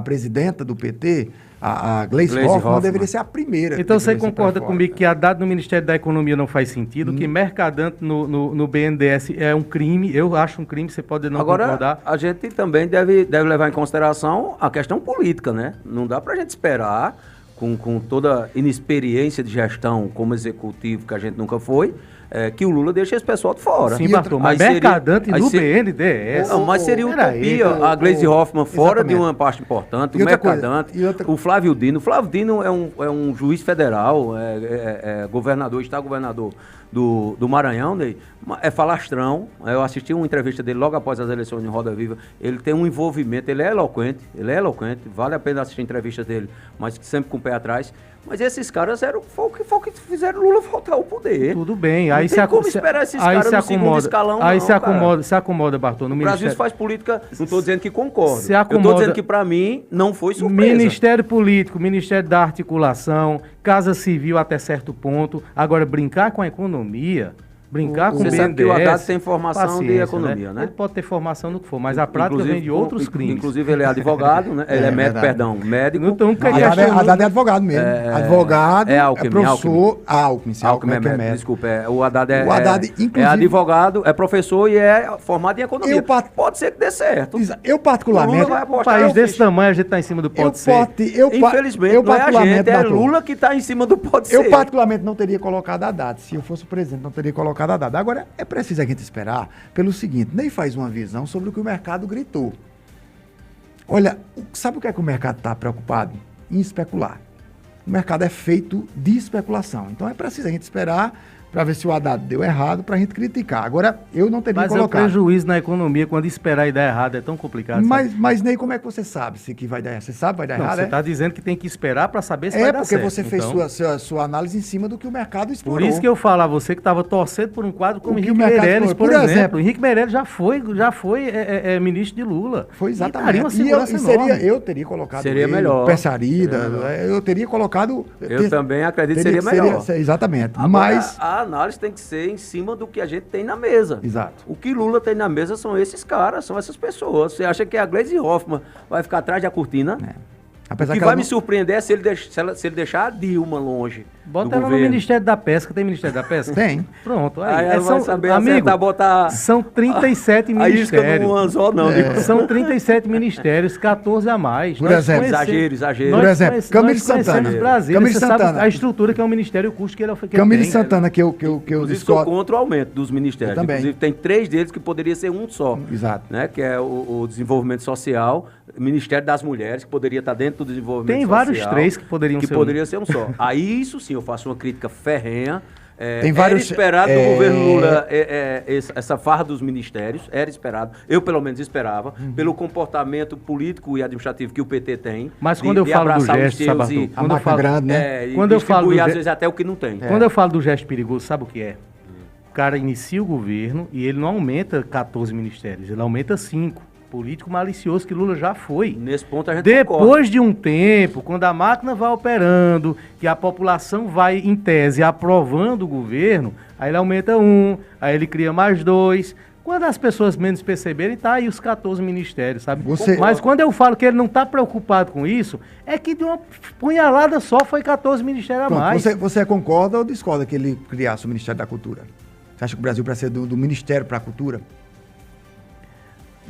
presidenta do PT, a Gleisi Hoffmann, deveria ser a primeira. Então você concorda comigo que a dada no Ministério da Economia não faz sentido, que mercadante no BNDES é um crime, eu acho um crime, você pode não concordar. Agora, a gente também deve levar em consideração a questão política, né? Não dá pra gente esperar, com toda a inexperiência de gestão como executivo que a gente nunca foi, que o Lula deixe esse pessoal de fora. Sim, Bartô, mas mercadante no BNDES. Não, mas seria utopia a Gleisi Hoffmann fora de uma parte importante, o mercadante, o Flávio Dino. O Flávio Dino é um juiz federal, governador, está governador do Maranhão, né? É falastrão. Eu assisti uma entrevista dele logo após as eleições em Roda Viva. Ele tem um envolvimento, ele é eloquente, vale a pena assistir entrevistas dele, mas sempre com o pé atrás. Mas esses caras foi o que fizeram Lula voltar ao poder. Tudo bem. Aí não tem como esperar esses caras no segundo escalão, aí se acomoda, Bartô. No o Brasil faz política, não estou dizendo que concordo. Eu estou dizendo que, para mim, não foi surpresa. Ministério Político, Ministério da Articulação, Casa Civil até certo ponto. Agora, brincar com a economia... Brincar com o BNDES... Você sabe que o Haddad tem formação de economia, né? Ele pode ter formação no que for, mas a prática vem de outros crimes. Inclusive, ele é advogado, né? Ele é médico. Então, Haddad é advogado mesmo. Advogado, Alckmin, professor... Alckmin é médico. Desculpa, o Haddad é advogado, é professor e é formado em economia. Pode ser que dê certo. Eu, particularmente... Um país desse tamanho, a gente está em cima do pode ser. Infelizmente, não é a gente, é Lula que está em cima do pode ser. Eu, particularmente, não teria colocado Haddad. Se eu fosse o presidente, não teria colocado Haddad. Agora, é preciso a gente esperar pelo seguinte, Ney faz uma visão sobre o que o mercado gritou. Olha, sabe o que é que o mercado está preocupado? Em especular. O mercado é feito de especulação. Então, é preciso a gente esperar para ver se o Haddad deu errado, para a gente criticar. Agora, eu não teria colocado. Mas o prejuízo na economia, quando esperar e dar errado, é tão complicado. Mas Ney, como é que você sabe se que vai dar errado? Você sabe que vai dar errado? Você está dizendo que tem que esperar para saber se vai dar certo. É porque você fez sua análise em cima do que o mercado explorou. Por isso que eu falo a você que estava torcendo por um quadro como Henrique Meirelles, por exemplo. Henrique Meirelles já foi ministro de Lula. Foi exatamente. Eu teria colocado seria melhor. Pessarida, eu teria colocado... Eu também acredito que seria melhor. Exatamente. Agora, mas... A análise tem que ser em cima do que a gente tem na mesa. Exato. O que Lula tem na mesa são esses caras, são essas pessoas. Você acha que a Gleisi Hoffmann vai ficar atrás da cortina? Apesar o que vai me surpreender é se ele deixar a Dilma longe. Bota ela no Ministério da Pesca. Tem Ministério da Pesca? Tem. Pronto. Aí ela vai saber amigo, botar são 37 ministérios. A isca no anzol, não. São 37 ministérios, 14 a mais. Por exemplo. Exagero. Por exemplo, Camilo Santana. Camilo Santana. Sabe a estrutura que é o ministério, o custo que ele tem. Camilo Santana, que eu sou contra o aumento dos ministérios. Eu também. Inclusive, tem 3 deles que poderia ser um só. Exato. Né? Que é o desenvolvimento social, Ministério das Mulheres, que poderia estar dentro do desenvolvimento social. Tem vários 3 que poderiam ser poderia ser um só. Aí, isso sim, eu faço uma crítica ferrenha. Tem vários, era esperado do governo Lula essa farra dos ministérios, era esperado, eu pelo menos esperava, pelo comportamento político e administrativo que o PT tem. Mas quando eu falo do gesto, sabe, quando eu falo grande, né? Quando eu falo às vezes até o que não tem. Quando eu falo do gesto perigoso, sabe o que é? O cara inicia o governo e ele não aumenta 14 ministérios, ele aumenta 5. Político malicioso que Lula já foi. Nesse ponto a gente Depois de um tempo, quando a máquina vai operando, que a população vai, em tese, aprovando o governo, aí ele aumenta 1, aí ele cria mais 2. Quando as pessoas menos perceberem, tá aí os 14 ministérios, sabe? Mas quando eu falo que ele não está preocupado com isso, é que de uma punhalada só foi 14 ministérios a mais. Você concorda ou discorda que ele criasse o Ministério da Cultura? Você acha que o Brasil precisa do Ministério para a Cultura?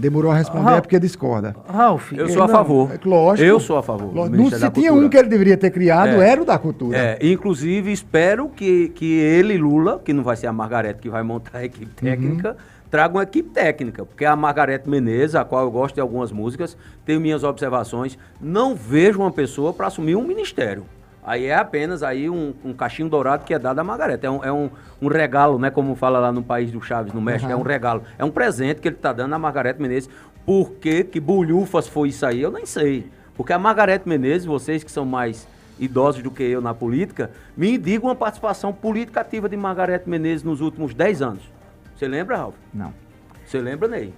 Demorou a responder é porque discorda. Ralf, eu sou a favor. Lógico. Eu sou a favor. Se tinha um que ele deveria ter criado, era o da cultura. Inclusive, espero que ele, Lula, que não vai ser a Margarete que vai montar a equipe técnica, traga uma equipe técnica. Porque a Margarete Menezes, a qual eu gosto de algumas músicas, tenho minhas observações, não vejo uma pessoa para assumir um ministério. Aí é apenas aí um cachinho dourado que é dado à Margarete. É um regalo, né? Como fala lá no país do Chaves, no México, é um regalo. É um presente que ele está dando à Margarete Menezes. Por que bolhufas foi isso aí? Eu nem sei. Porque a Margarete Menezes, vocês que são mais idosos do que eu na política, me digam uma participação política ativa de Margarete Menezes nos últimos 10 anos. Você lembra, Ralf? Não. Você lembra, Ney?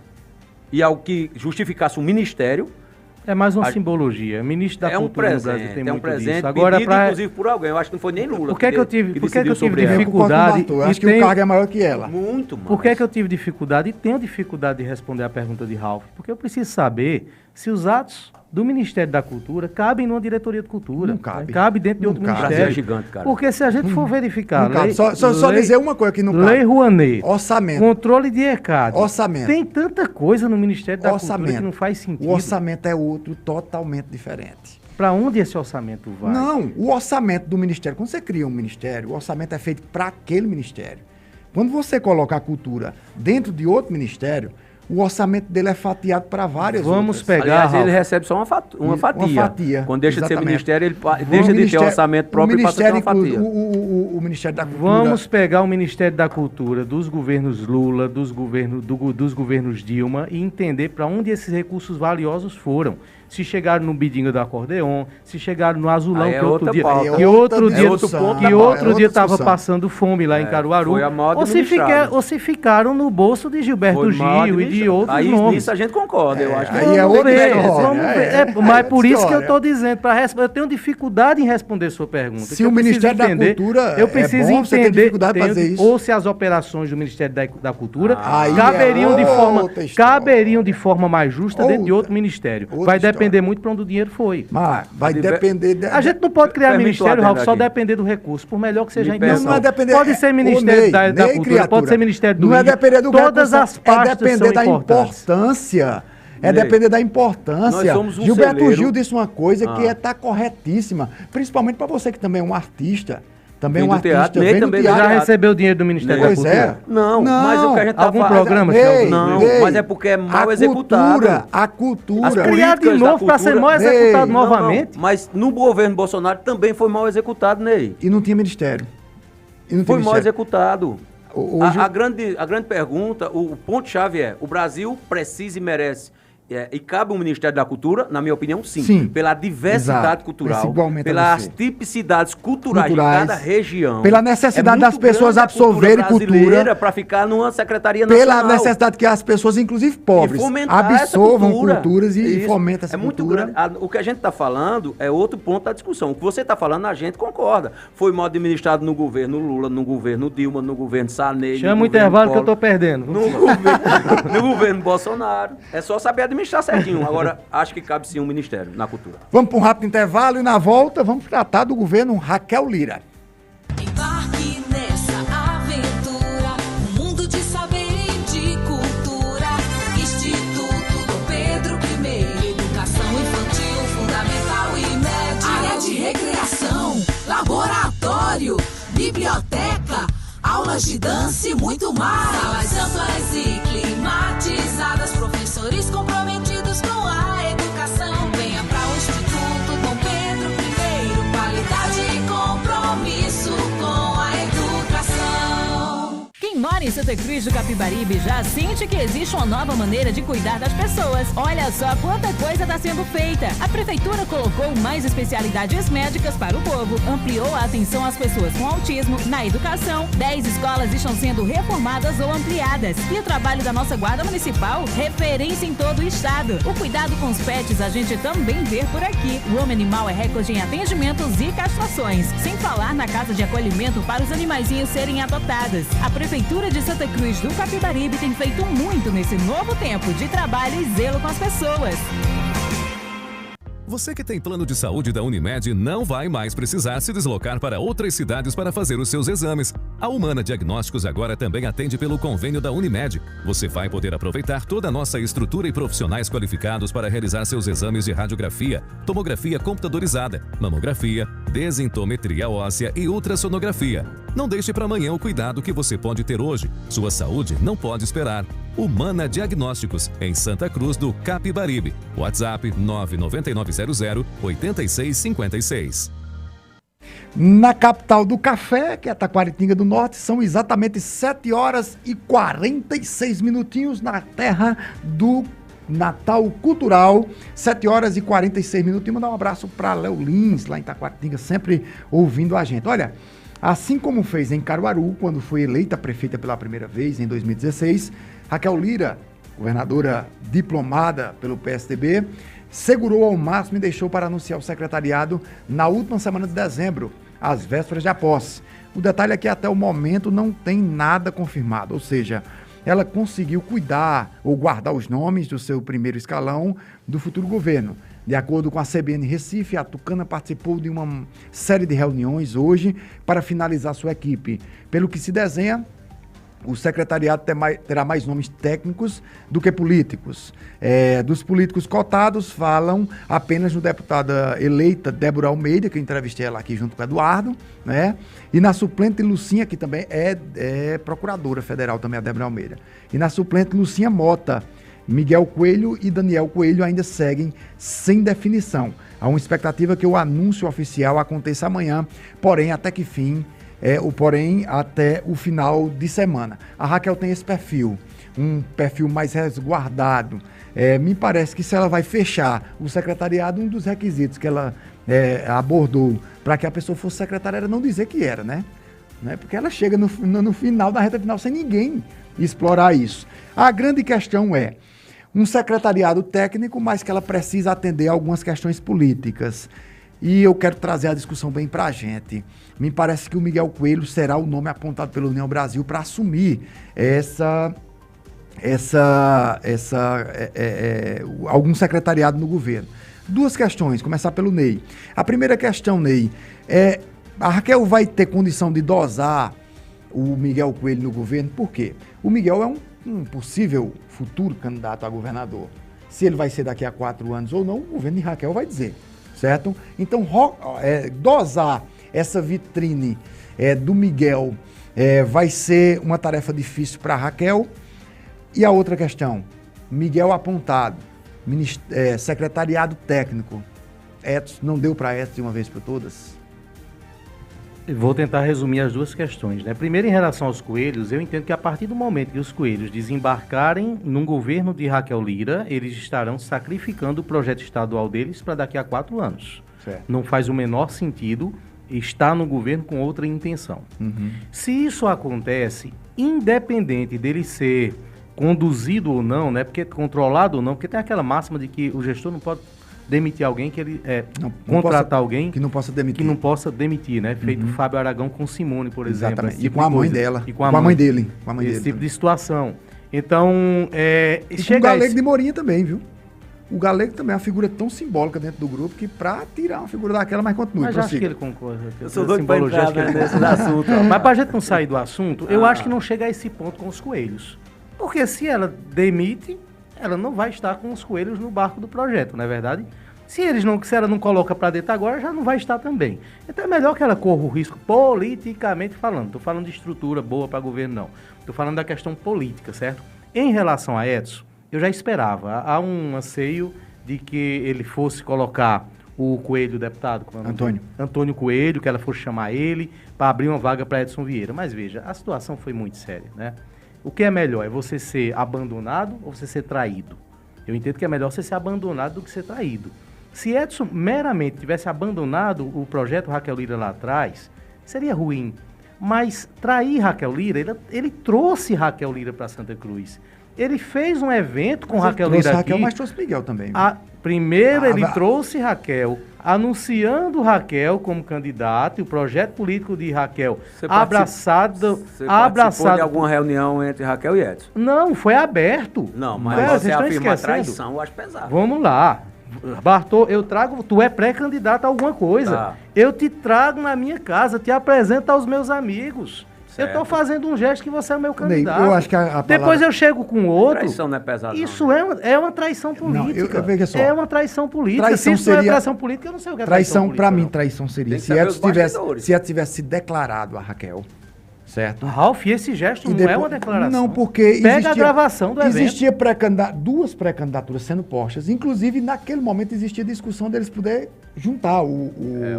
E algo que justificasse um ministério, É mais uma simbologia. O ministro da Cultura no Brasil tem muito disso. Agora, pedido, inclusive, por alguém. Eu acho que não foi nem Lula. Por que eu tive dificuldade? Eu acho que o cargo é maior que ela. Muito mais. Por que eu tive dificuldade e tenho dificuldade de responder a pergunta de Ralf? Porque eu preciso saber se os atos do Ministério da Cultura cabem numa diretoria de cultura. Não cabe. Cabe dentro de outro ministério. ministério. É gigante, cara. Porque se a gente for verificar... Não cabe. Só dizer uma coisa que não cabe. Lei Rouanet. Orçamento. Controle de ECAD. Orçamento. Tem tanta coisa no Ministério da Cultura que não faz sentido. O orçamento é outro, totalmente diferente. Para onde esse orçamento vai? Não, o orçamento do ministério, quando você cria um ministério, o orçamento é feito para aquele ministério. Quando você coloca a cultura dentro de outro ministério, o orçamento dele é fatiado para várias Vamos outras. pegar, Aliás, ele recebe só uma fatia. Quando deixa de ser ministério, ele deixa de ter orçamento próprio e passa a ter uma fatia. O Ministério da Cultura... Vamos pegar o Ministério da Cultura dos governos Lula, dos governos Dilma e entender para onde esses recursos valiosos foram. Se chegaram no Bidinga do Acordeon, se chegaram no Azulão, que outro dia estava passando fome lá em Caruaru, ou se ficaram no bolso de Gilberto Gil e de outros nomes. Nisso a gente concorda, eu acho. Aí é outra mas por isso que eu estou dizendo, eu tenho dificuldade em responder sua pergunta. Se o Ministério da Cultura eu preciso bom, você tem dificuldade de fazer isso. Ou se as operações do Ministério da Cultura caberiam de forma mais justa dentro de outro ministério. Vai depender muito para onde o dinheiro foi. Mas vai depender... A gente não pode criar ministério, Ralf, só depender do recurso, por melhor que seja a intenção. Não é depender... Pode ser Ministério da Cultura, pode ser Ministério do Não é depender do todas as pastas é depender da importância. É depender da importância. Nós somos um Gilberto celeiro. Gil disse uma coisa que está corretíssima, principalmente para você que também é um artista. Também um artista, vem do teatro. Já recebeu dinheiro do Ministério da Cultura? Não, mas o que a gente algum programa? Não, mas é porque é mal executado. A cultura. Criar de novo para ser mal executado novamente. Não, mas no governo Bolsonaro também foi mal executado, Ney. E não tinha ministério. Foi mal executado. A grande pergunta, o ponto-chave é, o Brasil precisa e merece e cabe um Ministério da Cultura, na minha opinião, sim. Pela diversidade cultural, pelas tipicidades culturais de cada região. Pela necessidade das pessoas absorverem cultura. Para ficar numa secretaria nacional. Pela necessidade que as pessoas, inclusive pobres, absorvam culturas e fomentem essa cultura. Muito grande. O que a gente está falando é outro ponto da discussão. O que você está falando, a gente concorda. Foi mal administrado no governo Lula, no governo Dilma, no governo Sarney. Chama o intervalo que eu estou perdendo. No governo Bolsonaro. É só saber administrar certinho. Agora, acho que cabe sim um ministério na cultura. Vamos para um rápido intervalo e na volta vamos tratar do governo Raquel Lira. Embarque nessa aventura, um mundo de saber e de cultura. Instituto Dom Pedro I, educação infantil, fundamental e média. Área de recreação, laboratório, biblioteca, aulas de dança e muito mais. Salas amplas e climatizadas, professores comprometidos com a educação. Venha para o Instituto Dom Pedro I, qualidade e compromisso com a educação. Quem mora em Santa Cruz do Capibaribe já sente que existe uma nova maneira de cuidar das pessoas. Olha só quanta coisa está sendo feita. A Prefeitura colocou mais especialidades médicas para o povo, ampliou a atenção às pessoas com autismo, na educação, 10 escolas estão sendo reformadas ou ampliadas. E o trabalho da nossa Guarda Municipal, referência em todo o estado. O cuidado com os pets a gente também vê por aqui. O Homem Animal é recorde em atendimentos e castrações, sem falar na casa de acolhimento para os animaizinhos serem adotados. A Prefeitura de Santa Cruz do Capibaribe tem feito muito nesse novo tempo de trabalho e zelo com as pessoas. Você que tem plano de saúde da Unimed não vai mais precisar se deslocar para outras cidades para fazer os seus exames. A Humana Diagnósticos agora também atende pelo convênio da Unimed. Você vai poder aproveitar toda a nossa estrutura e profissionais qualificados para realizar seus exames de radiografia, tomografia computadorizada, mamografia, desintometria óssea e ultrassonografia. Não deixe para amanhã o cuidado que você pode ter hoje. Sua saúde não pode esperar. Humana Diagnósticos, em Santa Cruz do Capibaribe. WhatsApp 99900-8656. Na capital do café, que é Taquaritinga do Norte, são exatamente 7 horas e 46 minutinhos na terra do Natal Cultural, 7 horas e 46 minutinhos. Mandar um abraço para Léo Lins, lá em Taquaritinga, sempre ouvindo a gente. Olha, assim como fez em Caruaru, quando foi eleita prefeita pela primeira vez, em 2016, Raquel Lira, governadora diplomada pelo PSDB, segurou ao máximo e deixou para anunciar o secretariado na última semana de dezembro, às vésperas da posse. O detalhe é que até o momento não tem nada confirmado, ou seja, ela conseguiu cuidar ou guardar os nomes do seu primeiro escalão do futuro governo. De acordo com a CBN Recife, a Tucana participou de uma série de reuniões hoje para finalizar sua equipe. Pelo que se desenha, o secretariado terá mais nomes técnicos do que políticos. Dos políticos cotados, falam apenas no deputada eleita Débora Almeida, que eu entrevistei ela aqui junto com o Eduardo, né? E na suplente Lucinha, que também é procuradora federal, também a Débora Almeida. E na suplente Lucinha Mota, Miguel Coelho e Daniel Coelho ainda seguem sem definição. Há uma expectativa que o anúncio oficial aconteça amanhã, porém até o final de semana. A Raquel tem esse perfil, um perfil mais resguardado. Me parece que se ela vai fechar o secretariado, um dos requisitos que ela abordou para que a pessoa fosse secretária era não dizer que era, né? Porque ela chega no final da reta final sem ninguém explorar isso. A grande questão é um secretariado técnico, mas que ela precisa atender a algumas questões políticas. E eu quero trazer a discussão bem para a gente. Me parece que o Miguel Coelho será o nome apontado pela União Brasil para assumir algum secretariado no governo. Duas questões, começar pelo Ney. A primeira questão, Ney, a Raquel vai ter condição de dosar o Miguel Coelho no governo? Por quê? O Miguel é um possível futuro candidato a governador. Se ele vai ser daqui a 4 anos ou não, o governo de Raquel vai dizer. Certo? Então, dosar essa vitrine do Miguel vai ser uma tarefa difícil para a Raquel. E a outra questão, Miguel apontado, secretariado técnico. Edson, não deu para Edson de uma vez por todas? Vou tentar resumir as duas questões, né? Primeiro, em relação aos coelhos, eu entendo que a partir do momento que os coelhos desembarcarem num governo de Raquel Lira, eles estarão sacrificando o projeto estadual deles para daqui a 4 anos. Certo. Não faz o menor sentido estar no governo com outra intenção. Uhum. Se isso acontece, independente dele ser conduzido ou não, né? Porque controlado ou não, porque tem aquela máxima de que o gestor não pode demitir alguém que ele contratar alguém que não possa demitir, né? Feito Fábio Aragão com Simone, por exemplo. Exatamente. Tipo e com a mãe dela. E com a mãe dele. Esse tipo também. de situação. Então, e com o Galego de Morinha também, viu? O Galego também é uma figura tão simbólica dentro do grupo que pra tirar uma figura daquela, mas continue. Mas acho que ele concorda. Eu sou doido pra entrar nesse assunto. Mas pra gente não sair do assunto, eu acho que não chega a esse ponto com os coelhos. Porque se ela demite, ela não vai estar com os coelhos no barco do projeto, não é verdade? Se ela não coloca para dentro agora, já não vai estar também. Então é melhor que ela corra o risco politicamente falando. Estou falando de estrutura boa para governo, não. Estou falando da questão política, certo? Em relação a Edson, eu já esperava. Há um anseio de que ele fosse colocar o Coelho, deputado. Antônio Coelho, que ela fosse chamar ele para abrir uma vaga para Edson Vieira. Mas veja, a situação foi muito séria, né? O que é melhor? É você ser abandonado ou você ser traído? Eu entendo que é melhor você ser abandonado do que ser traído. Se Edson meramente tivesse abandonado o projeto Raquel Lira lá atrás, seria ruim. Mas trair Raquel Lira, ele trouxe Raquel Lira para Santa Cruz. Ele fez um evento com Raquel Lira Raquel, aqui. Mas trouxe Miguel também. Primeiro ele trouxe Raquel, anunciando Raquel como candidata, e o projeto político de Raquel abraçado. Você participou de alguma reunião entre Raquel e Edson? Não, foi aberto. Não, mas você afirma traição, eu acho pesado. Vamos lá. Bartô, tu é pré-candidato a alguma coisa. Tá. Eu te trago na minha casa, te apresento aos meus amigos. Certo. Eu tô fazendo um gesto que você é meu candidato. Eu acho que a palavra... Depois eu chego com outro. Traição não é pesado. Isso não, é uma traição política. Eu vejo só. É uma traição política. Traição Se isso seria... não é traição política, eu não sei o que é traição política. Para mim, traição seria se Edson tivesse declarado a Raquel. Certo? Ralf, esse gesto não é uma declaração. Não, porque pega a gravação do evento. Existia duas pré-candidaturas sendo postas. Inclusive, naquele momento existia discussão deles poder juntar o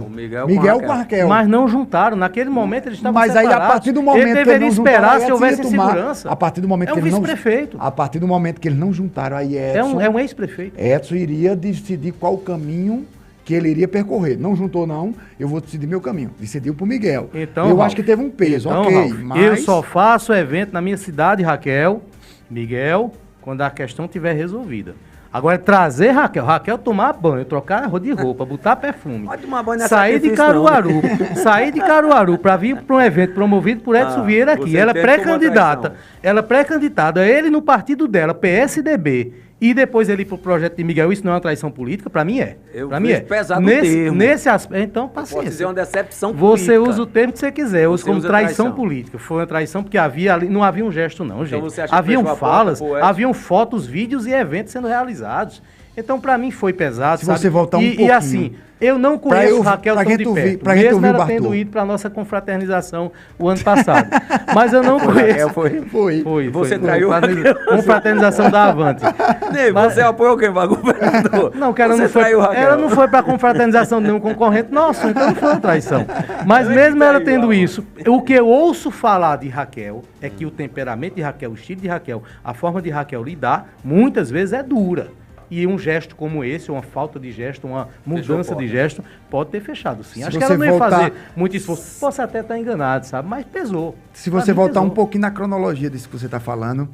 Miguel com a Raquel. Mas não juntaram. Naquele momento eles estavam separados. Mas aí, a partir do momento ele que deveria eles não esperar juntaram, se houvesse segurança. A partir do momento é um vice-prefeito. A partir do momento que eles não juntaram, aí Edson... É um ex-prefeito. Edson iria decidir qual caminho que ele iria percorrer. Não juntou, não, eu vou decidir meu caminho. Decidiu pro Miguel. Então, eu Ralf, acho que teve um peso, então, ok. Ralf, mas... eu só faço evento na minha cidade, Raquel, Miguel, quando a questão estiver resolvida. Agora, trazer Raquel tomar banho, trocar de roupa, botar perfume, Pode tomar banho nessa sair de Caruaru, sair de Caruaru para vir para um evento promovido por Edson Vieira aqui. você Ela é entende como uma pré-candidata. traição. Ela é pré-candidata, ele no partido dela, PSDB, e depois ele pro projeto de Miguel. Isso não é uma traição política? Para mim é. Eu Para mim é. vejo pesado o termo. Nesse aspecto, então, Posso paciência. dizer uma decepção Você política. usa o termo que você quiser. Eu uso Você como usa traição traição. política. Foi uma traição porque havia ali, não havia um gesto, não, gente. você acha que Haviam fechou a porta falas, pro Edson? haviam fotos, vídeos e eventos sendo realizados. Então, para mim, foi pesado. Se sabe? você voltar um e pouquinho. assim, eu não conheço Raquel pra tão quem de tu vi- perto, pra quem tu mesmo viu, ela Bartô. tendo ido para nossa confraternização o ano passado. Mas eu não conheço. Foi. foi. Você traiu a Raquel. Confraternização da Avante. Ney, Mas- você apoiou quem, governador? Não, que ela Você não foi, traiu Raquel. ela não foi para confraternização de nenhum concorrente nosso, então não foi uma traição. Mas mesmo ela tendo isso, o que eu ouço falar de Raquel é que o temperamento de Raquel, o estilo de Raquel, a forma de Raquel lidar, muitas vezes é dura. E um gesto como esse, uma falta de gesto, uma mudança de gesto, pode ter fechado sim. Se Acho que você ela não ia voltar- fazer muito esforço. Posso até estar enganado, sabe? Mas pesou. Se Pra você mim, voltar um pesou. pouquinho na cronologia disso que você está falando,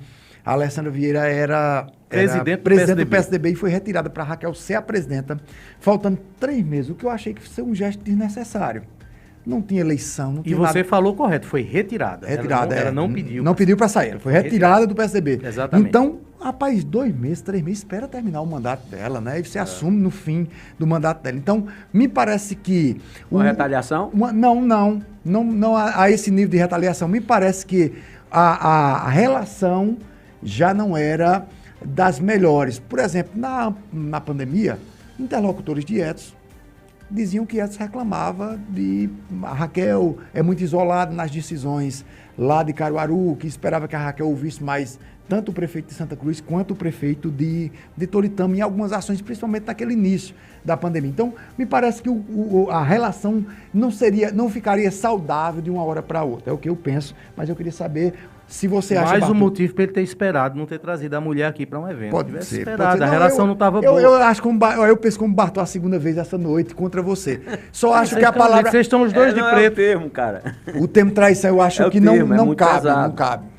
a Alessandra Vieira era Presidente do presidente do PSDB. PSDB e foi retirada para Raquel ser a presidenta, faltando 3 meses, o que eu achei que foi um gesto desnecessário. Não tinha eleição, não E tinha você nada. falou correto, foi retirada. Retirada, ela não pediu. Não pediu para sair, ela foi retirada do PSDB. Exatamente. Então, rapaz, 2 meses, 3 meses, espera terminar o mandato dela, né? E você assume no fim do mandato dela. Então, me parece que... Uma retaliação? Não a esse nível de retaliação. Me parece que a relação já não era das melhores. Por exemplo, na pandemia, interlocutores de Edson diziam que Edson reclamava de a Raquel é muito isolada nas decisões lá de Caruaru, que esperava que a Raquel ouvisse mais tanto o prefeito de Santa Cruz quanto o prefeito de Toritama em algumas ações, principalmente naquele início da pandemia. Então, me parece que a relação não ficaria saudável de uma hora para outra. É o que eu penso, mas eu queria saber se você acha... Mais um Bartô, motivo para ele ter esperado, não ter trazido a mulher aqui para um evento. Pode Tivesse ser, esperado, pode ser. a relação não estava boa. Eu acho como eu penso como Bartô a segunda vez essa noite contra você. Só acho que a palavra... Vocês estão os dois de não preto. É o termo, cara. O termo traição eu acho É o que termo, é não muito cabe, pesado. não cabe.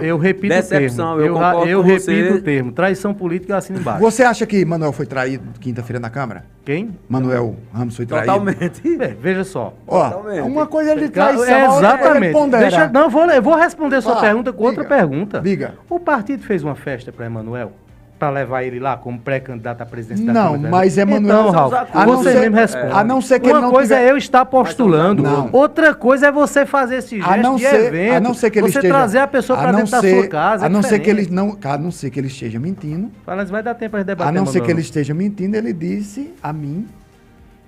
Eu repito Decepção, o termo. eu concordo eu com repito você. o termo. Traição política, eu assino embaixo. Você acha que Manuel foi traído quinta-feira na Câmara? Quem? Manuel Ramos foi traído? Totalmente. Bem, veja só. Ó, Totalmente. uma coisa é de traição, a outra coisa ele Exatamente. pondera. Eu vou responder sua Vá, pergunta com outra diga, pergunta. diga. O partido fez uma festa para Emanuel? Para levar ele lá como pré-candidato à presidência da Não, Câmara? mas Emanuel... Então, Ralf, a não você ser- mesmo responde. a não ser que ele Uma não coisa tiver- é eu estar postulando, Não. outra coisa é você fazer esse A gesto não de ser, evento, a não ser que ele você esteja... trazer a pessoa a para não dentro da ser- sua casa. A não ser que ele diferente. não, a não ser que ele esteja mentindo. Fala, mas vai dar tempo para debater. A não ser Emanuel. que ele esteja mentindo, ele disse a mim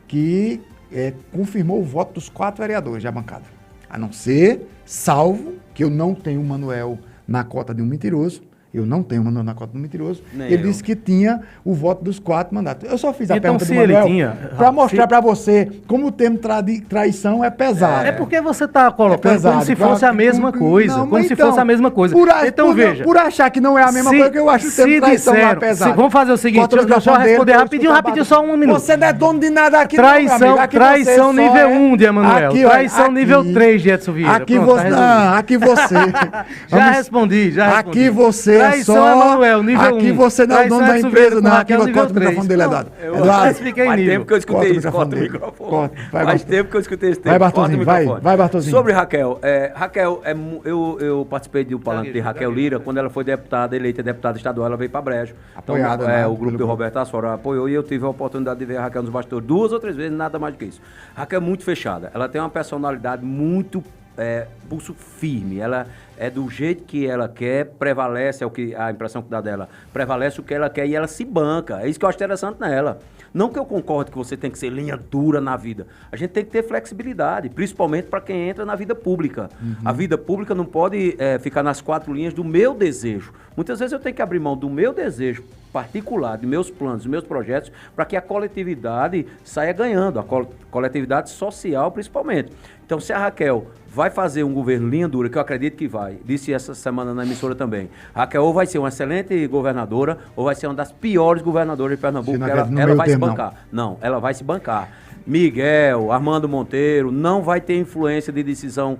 que confirmou o voto dos 4 vereadores da bancada. A não ser, salvo, que eu não tenho o Manuel na cota de um mentiroso. Eu não tenho o Manuel na cota de um mentiroso. Nem Ele eu. disse que tinha o voto dos 4 mandatos. Eu só fiz a Então, pergunta se do ele Manuel tinha, para mostrar se- para você como o termo traição é pesado. É porque você está colocando pesado, como se claro fosse a que- mesma coisa. Não, Como mas se então, fosse a mesma coisa. Então, veja. Por achar que não é a mesma coisa, que eu acho o termo traição lá pesado. Vamos fazer o seguinte, Bota o deixa eu só microfone dele, responder eu rapidinho, escuto a rapidinho, só um minuto. Você não é dono de nada aqui, não, meu Traição, amigo. Aqui traição você só nível é- 1 de Emanuel. Aqui, olha, Traição aqui- nível 3 de Edson Vieira. Aqui Pronto, você. tá Não, resolvido. aqui você. Já Vamos- respondi. Aqui você é Traição só. Emanuel, nível Aqui 1. você não é o dono da Traição empresa, Edson não. Vieira Aqui com você Raquel, corta o microfone dele, nível Eduardo. 3. Eduardo, Fiquei Faz nível. tempo que eu escutei corta o isso, corta o microfone dele. microfone. Corta. Vai, Faz Bartô. tempo que eu escutei esse Vai, termo. Bartôzinho, Corta o vai. microfone. Vai, Bartôzinho. Sobre Raquel. Raquel, eu participei do palanque de Raquel Lira, quando ela foi eleita deputada estadual, ela veio para Brejo. Apoiada, Então, né, o grupo pelo do grupo. Roberto Asfora apoiou e eu tive a oportunidade de ver a Raquel nos bastidores 2 ou 3 vezes, nada mais do que isso. Raquel é muito fechada, ela tem uma personalidade muito pulso firme, ela é do jeito que ela quer, prevalece, é o que a impressão que dá dela, prevalece o que ela quer e ela se banca. É isso que eu acho interessante nela. Não que eu concorde que você tem que ser linha dura na vida. A gente tem que ter flexibilidade, principalmente para quem entra na vida pública. A vida pública não pode ficar nas 4 linhas do meu desejo. Muitas vezes eu tenho que abrir mão do meu desejo particular, de meus planos, dos meus projetos, para que a coletividade saia ganhando, a coletividade social principalmente. Então, se a Raquel vai fazer um governo linha dura, que eu acredito que vai, disse essa semana na emissora também, Raquel ou vai ser uma excelente governadora, ou vai ser uma das piores governadoras de Pernambuco, Se não porque quer no ela meio vai termo, se bancar. Não, ela vai se bancar. Miguel, Armando Monteiro, não vai ter influência de decisão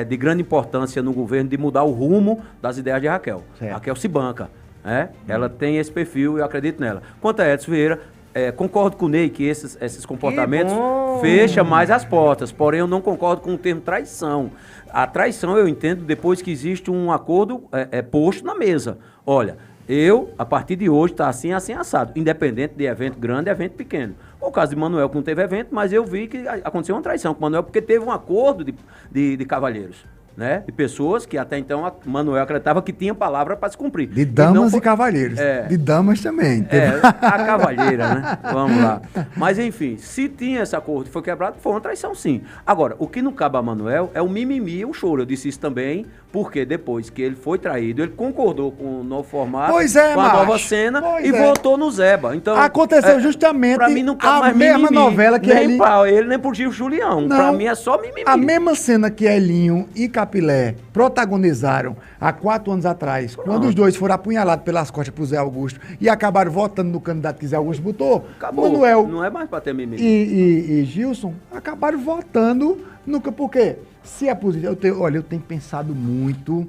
de grande importância no governo de mudar o rumo das ideias de Raquel. Certo. Raquel se banca. né? Ela tem esse perfil e eu acredito nela. Quanto a Edson Vieira, concordo com o Ney que esses comportamentos fecham mais as portas, porém eu não concordo com o termo traição. A traição eu entendo depois que existe um acordo posto na mesa. Olha, eu, a partir de hoje, está assim, assim, assado. Independente de evento grande e evento pequeno. O caso de Manuel, que não teve evento, mas eu vi que aconteceu uma traição com o Manuel, porque teve um acordo de cavalheiros, né? De pessoas que até então Manuel acreditava que tinha palavra para se cumprir. De damas e cavalheiros. De damas também. A cavalheira, né? Vamos lá. Mas, enfim, se tinha esse acordo e foi quebrado, foi uma traição, sim. Agora, o que não cabe a Manuel é o mimimi e o choro. Eu disse isso também, porque depois que ele foi traído, ele concordou com o novo formato, com a nova cena e voltou no Zeba. Então, aconteceu justamente pra mim não cabe a mais mesma mimimi, novela que nem pra ele, nem pro Gil Julião. Não, pra mim é só mimimi. A mesma cena que Elinho e Capilé protagonizaram há 4 anos atrás, quando os dois foram apunhalados pelas costas pro Zé Augusto e acabaram votando no candidato que Zé Augusto botou, acabou. Manuel não é mais pra ter mimimi. E Gilson acabaram votando nunca. Por quê? Se é positivo, eu tenho pensado muito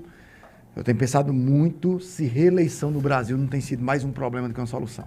se reeleição no Brasil não tem sido mais um problema do que uma solução.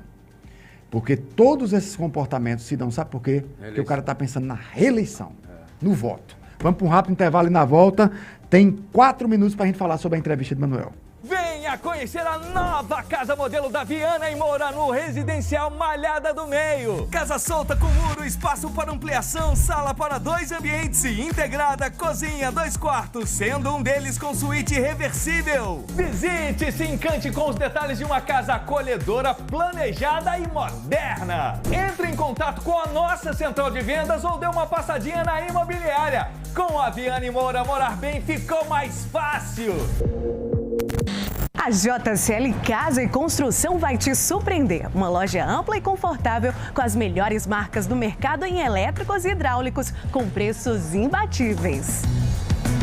Porque todos esses comportamentos se dão, sabe por quê? Porque o cara está pensando na reeleição, no voto. Vamos para um rápido intervalo e na volta tem 4 minutos para a gente falar sobre a entrevista de Manuel. Venha conhecer a nova casa modelo da Viana e Moura no Residencial Malhada do Meio. Casa solta com muro, espaço para ampliação, sala para 2 ambientes e integrada, cozinha, 2 quartos, sendo um deles com suíte reversível. Visite e se encante com os detalhes de uma casa acolhedora, planejada e moderna. Entre em contato com a nossa central de vendas ou dê uma passadinha na imobiliária. Com a Viana e Moura, morar bem ficou mais fácil. A JCL Casa e Construção vai te surpreender. Uma loja ampla e confortável com as melhores marcas do mercado em elétricos e hidráulicos com preços imbatíveis.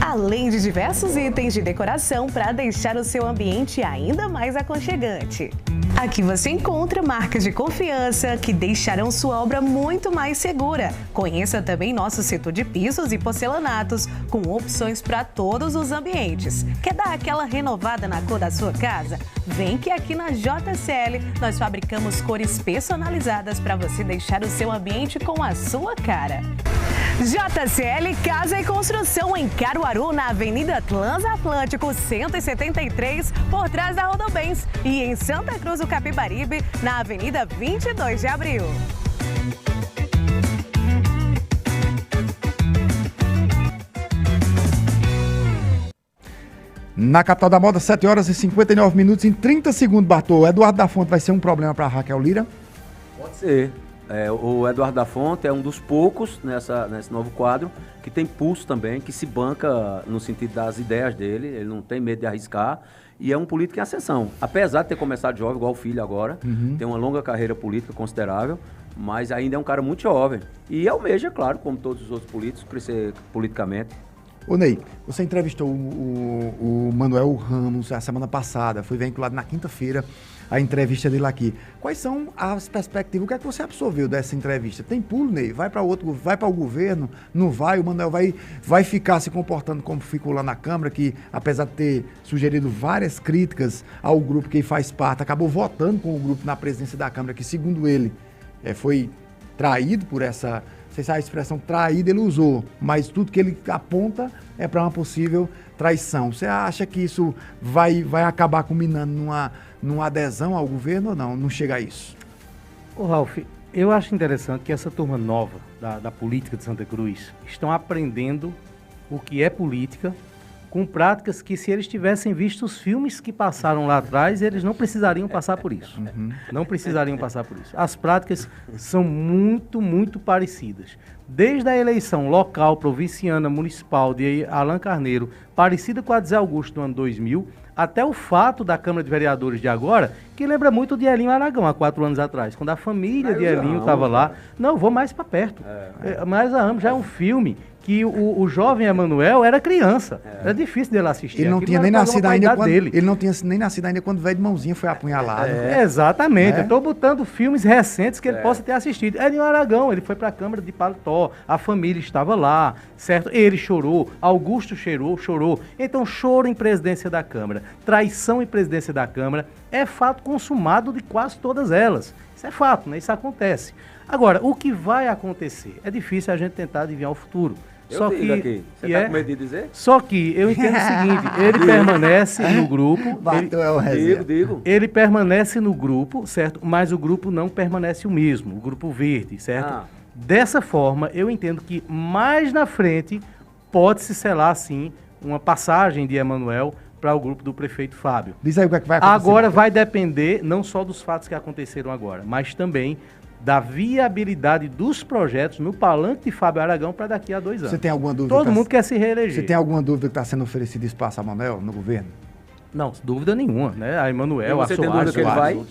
Além de diversos itens de decoração para deixar o seu ambiente ainda mais aconchegante. Aqui você encontra marcas de confiança que deixarão sua obra muito mais segura. Conheça também nosso setor de pisos e porcelanatos, com opções para todos os ambientes. Quer dar aquela renovada na cor da sua casa? Vem que aqui na JCL nós fabricamos cores personalizadas para você deixar o seu ambiente com a sua cara. JCL Casa e Construção em Caruaru, na Avenida Transatlântico 173, por trás da Rodobens. E em Santa Cruz do Capibaribe, na Avenida 22 de Abril. Na capital da moda, 7 horas e 59 minutos, em 30 segundos, Bartô. Eduardo da Fonte vai ser um problema para Raquel Lira? Pode ser. O Eduardo da Fonte é um dos poucos nesse novo quadro que tem pulso também, que se banca no sentido das ideias dele, ele não tem medo de arriscar e é um político em ascensão. Apesar de ter começado jovem, igual o filho agora, tem uma longa carreira política considerável, mas ainda é um cara muito jovem. E almeja, claro, como todos os outros políticos, crescer politicamente. Ô Ney, você entrevistou o Manuel Ramos a semana passada, foi vinculado na quinta-feira a entrevista dele aqui. Quais são as perspectivas? O que é que você absorveu dessa entrevista? Tem pulo, Ney? Vai para o governo? Não vai? O Manuel vai ficar se comportando como ficou lá na Câmara, que apesar de ter sugerido várias críticas ao grupo que ele faz parte, acabou votando com o grupo na presidência da Câmara, que segundo ele foi traído por essa... Não sei se a expressão traída ele usou, mas tudo que ele aponta é para uma possível traição. Você acha que isso vai acabar culminando numa adesão ao governo ou não? Não chega a isso? Ô Ralf, eu acho interessante que essa turma nova da política de Santa Cruz estão aprendendo o que é política com práticas que, se eles tivessem visto os filmes que passaram lá atrás, eles não precisariam passar por isso. Não precisariam passar por isso. As práticas são muito, muito parecidas. Desde a eleição local, provinciana, municipal de Alan Carneiro, parecida com a de Zé Augusto do ano 2000, até o fato da Câmara de Vereadores de agora, que lembra muito de Elinho Aragão, há 4 anos atrás, quando a família de Elinho estava lá. Não, vou mais para perto. Mas a já é um filme que o jovem Emanuel era criança. Era difícil dele assistir. Ele não tinha nem nascido ainda quando ele não tinha nem nascido ainda quando o velho de mãozinha foi apunhalado. Exatamente. Eu estou botando filmes recentes que ele possa ter assistido. Elinho Aragão, ele foi para a Câmara de paletó, só, a família estava lá, certo? Ele chorou, Augusto chorou. Então, choro em presidência da Câmara, traição em presidência da Câmara, é fato consumado de quase todas elas. Isso é fato, né? Isso acontece. Agora, o que vai acontecer? É difícil a gente tentar adivinhar o futuro. Só que aqui. Você está com medo de dizer? Só que eu entendo o seguinte, ele permanece no grupo. Ele permanece no grupo, certo? Mas o grupo não permanece o mesmo, o grupo verde, certo? Dessa forma, eu entendo que mais na frente pode-se selar, sim, uma passagem de Emanuel para o grupo do prefeito Fábio. Diz aí o que é que vai acontecer. Agora vai depender não só dos fatos que aconteceram agora, mas também da viabilidade dos projetos no palanque de Fábio Aragão para daqui a 2 anos. Você tem alguma dúvida? Todo mundo quer se reeleger. Você tem alguma dúvida que está sendo oferecido espaço a Manuel no governo? Não, dúvida nenhuma, né? A Emanuel, a Soares... Você tem dúvida que ele vai?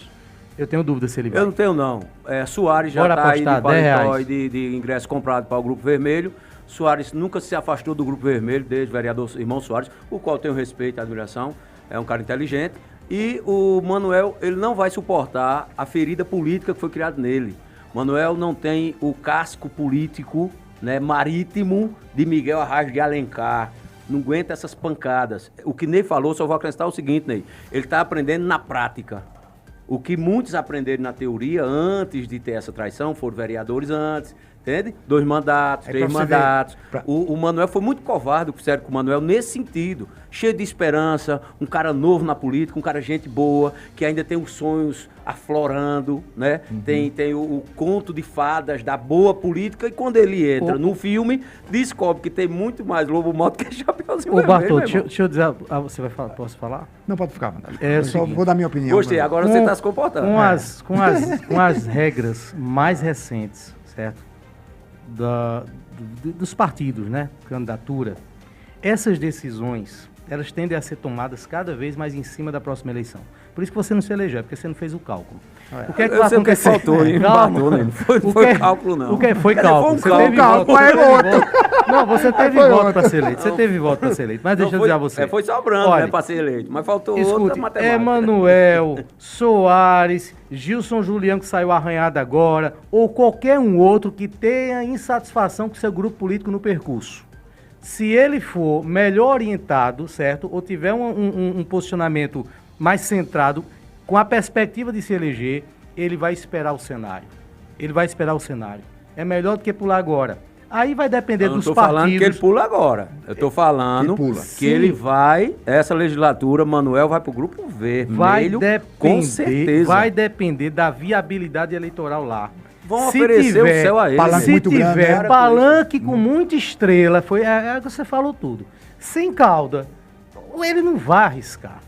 Eu tenho dúvida se ele vai. Eu não tenho, não. Soares já está aí de paletó e de ingresso comprado para o Grupo Vermelho. Soares nunca se afastou do Grupo Vermelho, desde o vereador irmão Soares, o qual eu tenho respeito e admiração. É um cara inteligente. E o Manuel, ele não vai suportar a ferida política que foi criada nele. Manuel não tem o casco político, né, marítimo de Miguel Arraes de Alencar. Não aguenta essas pancadas. O que Ney falou, só vou acrescentar o seguinte, Ney. Ele está aprendendo na prática. O que muitos aprenderam na teoria antes de ter essa traição, foram vereadores antes, entende? 2 mandatos, 3 mandatos. O Manuel foi muito covarde, o que fizeram com o Manuel nesse sentido. Cheio de esperança, um cara novo na política, um cara gente boa, que ainda tem os sonhos aflorando, né? Tem o conto de fadas da boa política, e quando ele entra no filme, descobre que tem muito mais lobo mau do que Chapeuzinho Vermelho. Ô, Bartô, deixa eu dizer, você vai falar, posso falar? Não, pode ficar à vontade. Eu só vou dar minha opinião. Gostei, agora você está se comportando. Com as regras mais recentes, certo? Dos partidos, né? Candidatura. Essas decisões, elas tendem a ser tomadas cada vez mais em cima da próxima eleição. Por isso que você não se elegeu, porque você não fez o cálculo. O que é que vai acontecer? Faltou, hein? Não foi cálculo, não. O que foi cálculo? Foi um cálculo, Não, você teve voto para ser eleito. Você teve voto para ser eleito. Mas deixa eu dizer a você. Foi sobrando, né, para ser eleito. Mas faltou outra matemática. Emanuel, Soares, Gilson Juliano, que saiu arranhado agora, ou qualquer um outro que tenha insatisfação com seu grupo político no percurso. Se ele for melhor orientado, certo? Ou tiver um posicionamento mais centrado, com a perspectiva de se eleger, ele vai esperar o cenário. É melhor do que pular agora. Aí vai depender dos partidos. Eu não estou falando que ele pula agora. Eu estou falando que ele vai, essa legislatura, Manuel vai para o Grupo Vermelho, com certeza. Vai depender da viabilidade eleitoral lá. Vão oferecer o céu a ele. Se tiver palanque com muita estrela, você falou tudo. Sem cauda, ele não vai arriscar.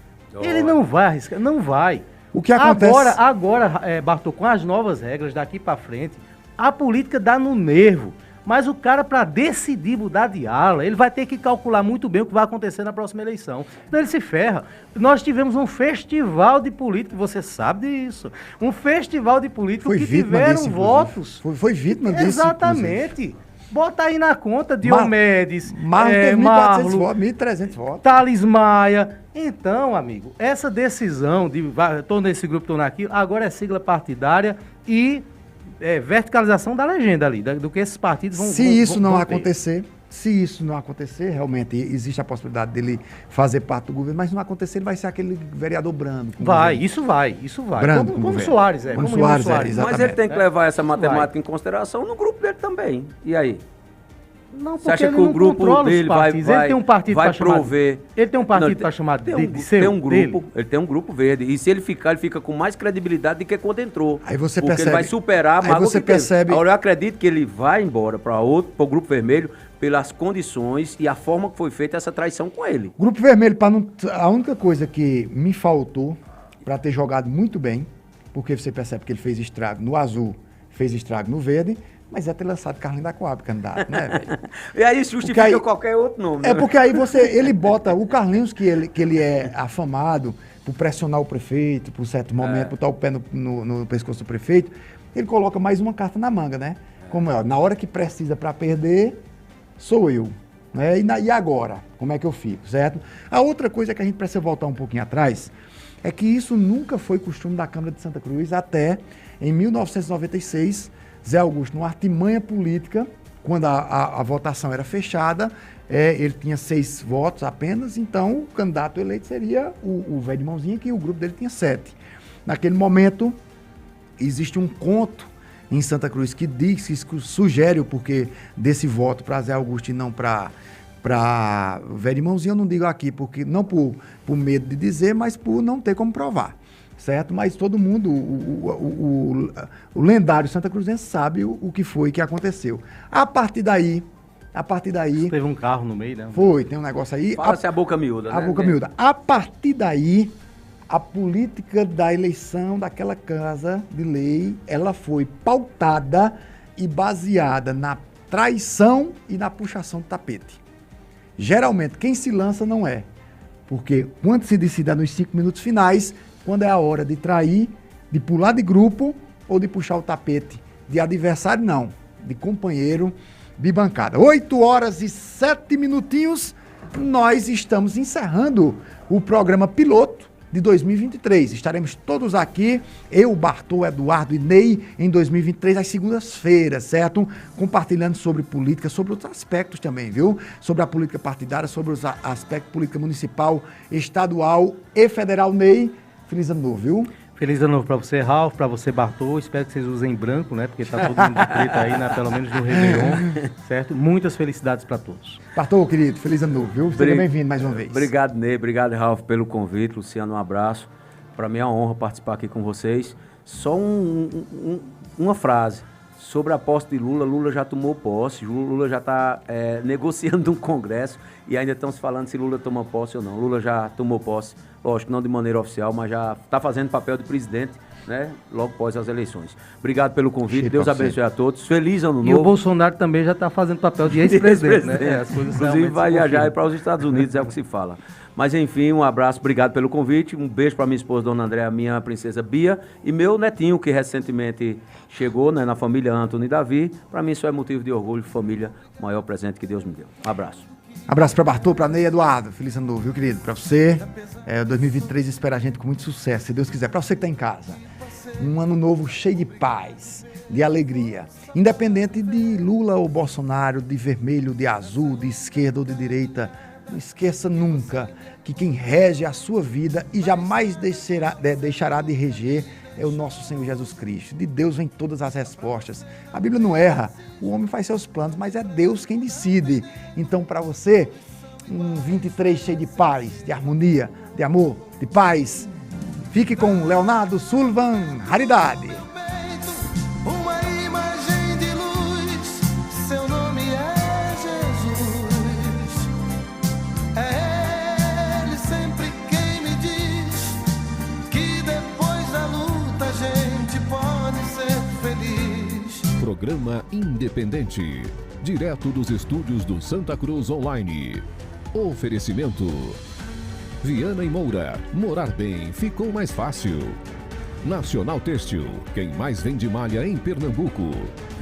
Não vai. O que acontece... Agora, Bartô, com as novas regras daqui para frente, a política dá no nervo. Mas o cara, para decidir mudar de ala, ele vai ter que calcular muito bem o que vai acontecer na próxima eleição. Senão ele se ferra. Nós tivemos um festival de políticos, você sabe disso. Um festival de políticos que tiveram votos. Foi vítima disso. Exatamente. Bota aí na conta Diomedes, Marlos, 1.300 votos. Thales Maia. Então, amigo, essa decisão de estou nesse grupo, estou naquilo, agora é sigla partidária e verticalização da legenda ali, do que esses partidos vão Se isso não acontecer, realmente existe a possibilidade dele fazer parte do governo, mas se não acontecer, ele vai ser aquele vereador brando. Isso vai. Brando, como Soares, Como Soares, exatamente. Mas ele tem que levar essa matemática em consideração no grupo dele também. E aí? Não, porque você acha ele que o grupo dele vai ele tem um partido vai prover? Ele tem um partido para chamar de seu. Ele tem um grupo verde. E se ele fica com mais credibilidade do que quando entrou. Aí você porque percebe. Ele vai superar. Aí você percebe. Agora eu acredito que ele vai embora para o Grupo Vermelho pelas condições e a forma que foi feita essa traição com ele. Grupo Vermelho, a única coisa que me faltou para ter jogado muito bem, porque você percebe que ele fez estrago no azul, fez estrago no verde, mas ter lançado Carlinhos da Coab, candidato, né, velho? E aí justifica qualquer outro nome. É porque aí ele bota o Carlinhos, que ele é afamado por pressionar o prefeito, por certo momento, botar o pé no pescoço do prefeito, ele coloca mais uma carta na manga, né? Como na hora que precisa para perder, sou eu. Né? E agora? Como é que eu fico, certo? A outra coisa que a gente precisa voltar um pouquinho atrás é que isso nunca foi costume da Câmara de Santa Cruz até em 1996, Zé Augusto, numa artimanha política, quando a votação era fechada, ele tinha 6 votos apenas, então o candidato eleito seria o velho de mãozinha, que o grupo dele tinha 7. Naquele momento, existe um conto em Santa Cruz que diz, que sugere o porquê desse voto para Zé Augusto e não para velho de mãozinha. Eu não digo aqui, porque não por medo de dizer, mas por não ter como provar, certo? Mas todo mundo, o lendário Santa Cruzense sabe o que foi que aconteceu. A partir daí... Teve um carro no meio, né? Foi, tem um negócio aí. Fala-se a boca miúda, né? A boca miúda. A partir daí, a política da eleição daquela casa de lei, ela foi pautada e baseada na traição e na puxação de tapete. Geralmente, quem se lança não é. Porque quando se decide nos 5 minutos finais, quando é a hora de trair, de pular de grupo ou de puxar o tapete de adversário, não. De companheiro de bancada. 8h07, nós estamos encerrando o programa piloto de 2023. Estaremos todos aqui, eu, Bartô, Eduardo e Ney, em 2023, às segundas-feiras, certo? Compartilhando sobre política, sobre outros aspectos também, viu? Sobre a política partidária, sobre os aspectos política municipal, estadual e federal. Ney, feliz ano novo, viu? Feliz ano novo para você, Ralf, para você, Bartô. Espero que vocês usem branco, né? Porque tá todo mundo de preto aí, né? Pelo menos no Réveillon, certo? Muitas felicidades para todos. Bartô, querido, feliz ano novo, viu? Seja bem-vindo mais uma vez. Obrigado, Ney. Obrigado, Ralf, pelo convite. Luciano, um abraço. Para mim é uma honra participar aqui com vocês. Só uma frase. Sobre a posse de Lula, Lula já tomou posse, Lula já está negociando um congresso e ainda estão se falando se Lula toma posse ou não. Lula já tomou posse, lógico, não de maneira oficial, mas já está fazendo papel de presidente, né, logo após as eleições. Obrigado pelo convite, Deus abençoe a todos, feliz ano novo. E o Bolsonaro também já está fazendo papel de ex-presidente, né? As coisas inclusive vai viajar para os Estados Unidos, é o que se fala. Mas enfim, um abraço, obrigado pelo convite, um beijo para minha esposa, Dona Andréa, minha princesa Bia, e meu netinho, que recentemente chegou, né, na família Antônio e Davi. Para mim isso é motivo de orgulho, família, o maior presente que Deus me deu. Um abraço. Abraço para Bartô, para Ney, Eduardo, feliz ano novo, viu, querido? Para você, 2023 espera a gente com muito sucesso, se Deus quiser. Para você que está em casa, um ano novo cheio de paz, de alegria, independente de Lula ou Bolsonaro, de vermelho, de azul, de esquerda ou de direita. Não esqueça nunca que quem rege a sua vida e jamais deixará de reger é o nosso Senhor Jesus Cristo. De Deus vem todas as respostas. A Bíblia não erra, o homem faz seus planos, mas é Deus quem decide. Então, para você, um 23 cheio de paz, de harmonia, de amor, de paz. Fique com Leonardo Sullivan, Raridade. Programa independente, direto dos estúdios do Santa Cruz Online. Oferecimento: Viana e Moura, morar bem ficou mais fácil. Nacional Têxtil, quem mais vende malha em Pernambuco.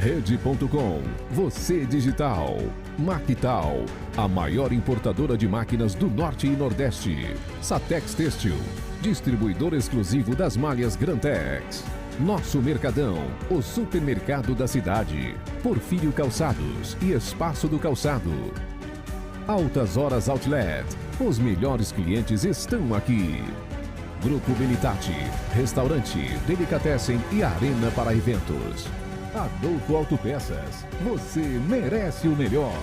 Rede.com, você digital. Mactal, a maior importadora de máquinas do Norte e Nordeste. Satex Têxtil, distribuidor exclusivo das malhas Grantex. Nosso Mercadão, o supermercado da cidade. Porfírio Calçados e Espaço do Calçado. Altas Horas Outlet, os melhores clientes estão aqui. Grupo Belitati, restaurante, delicatessen e arena para eventos. Adolfo Autopeças, você merece o melhor.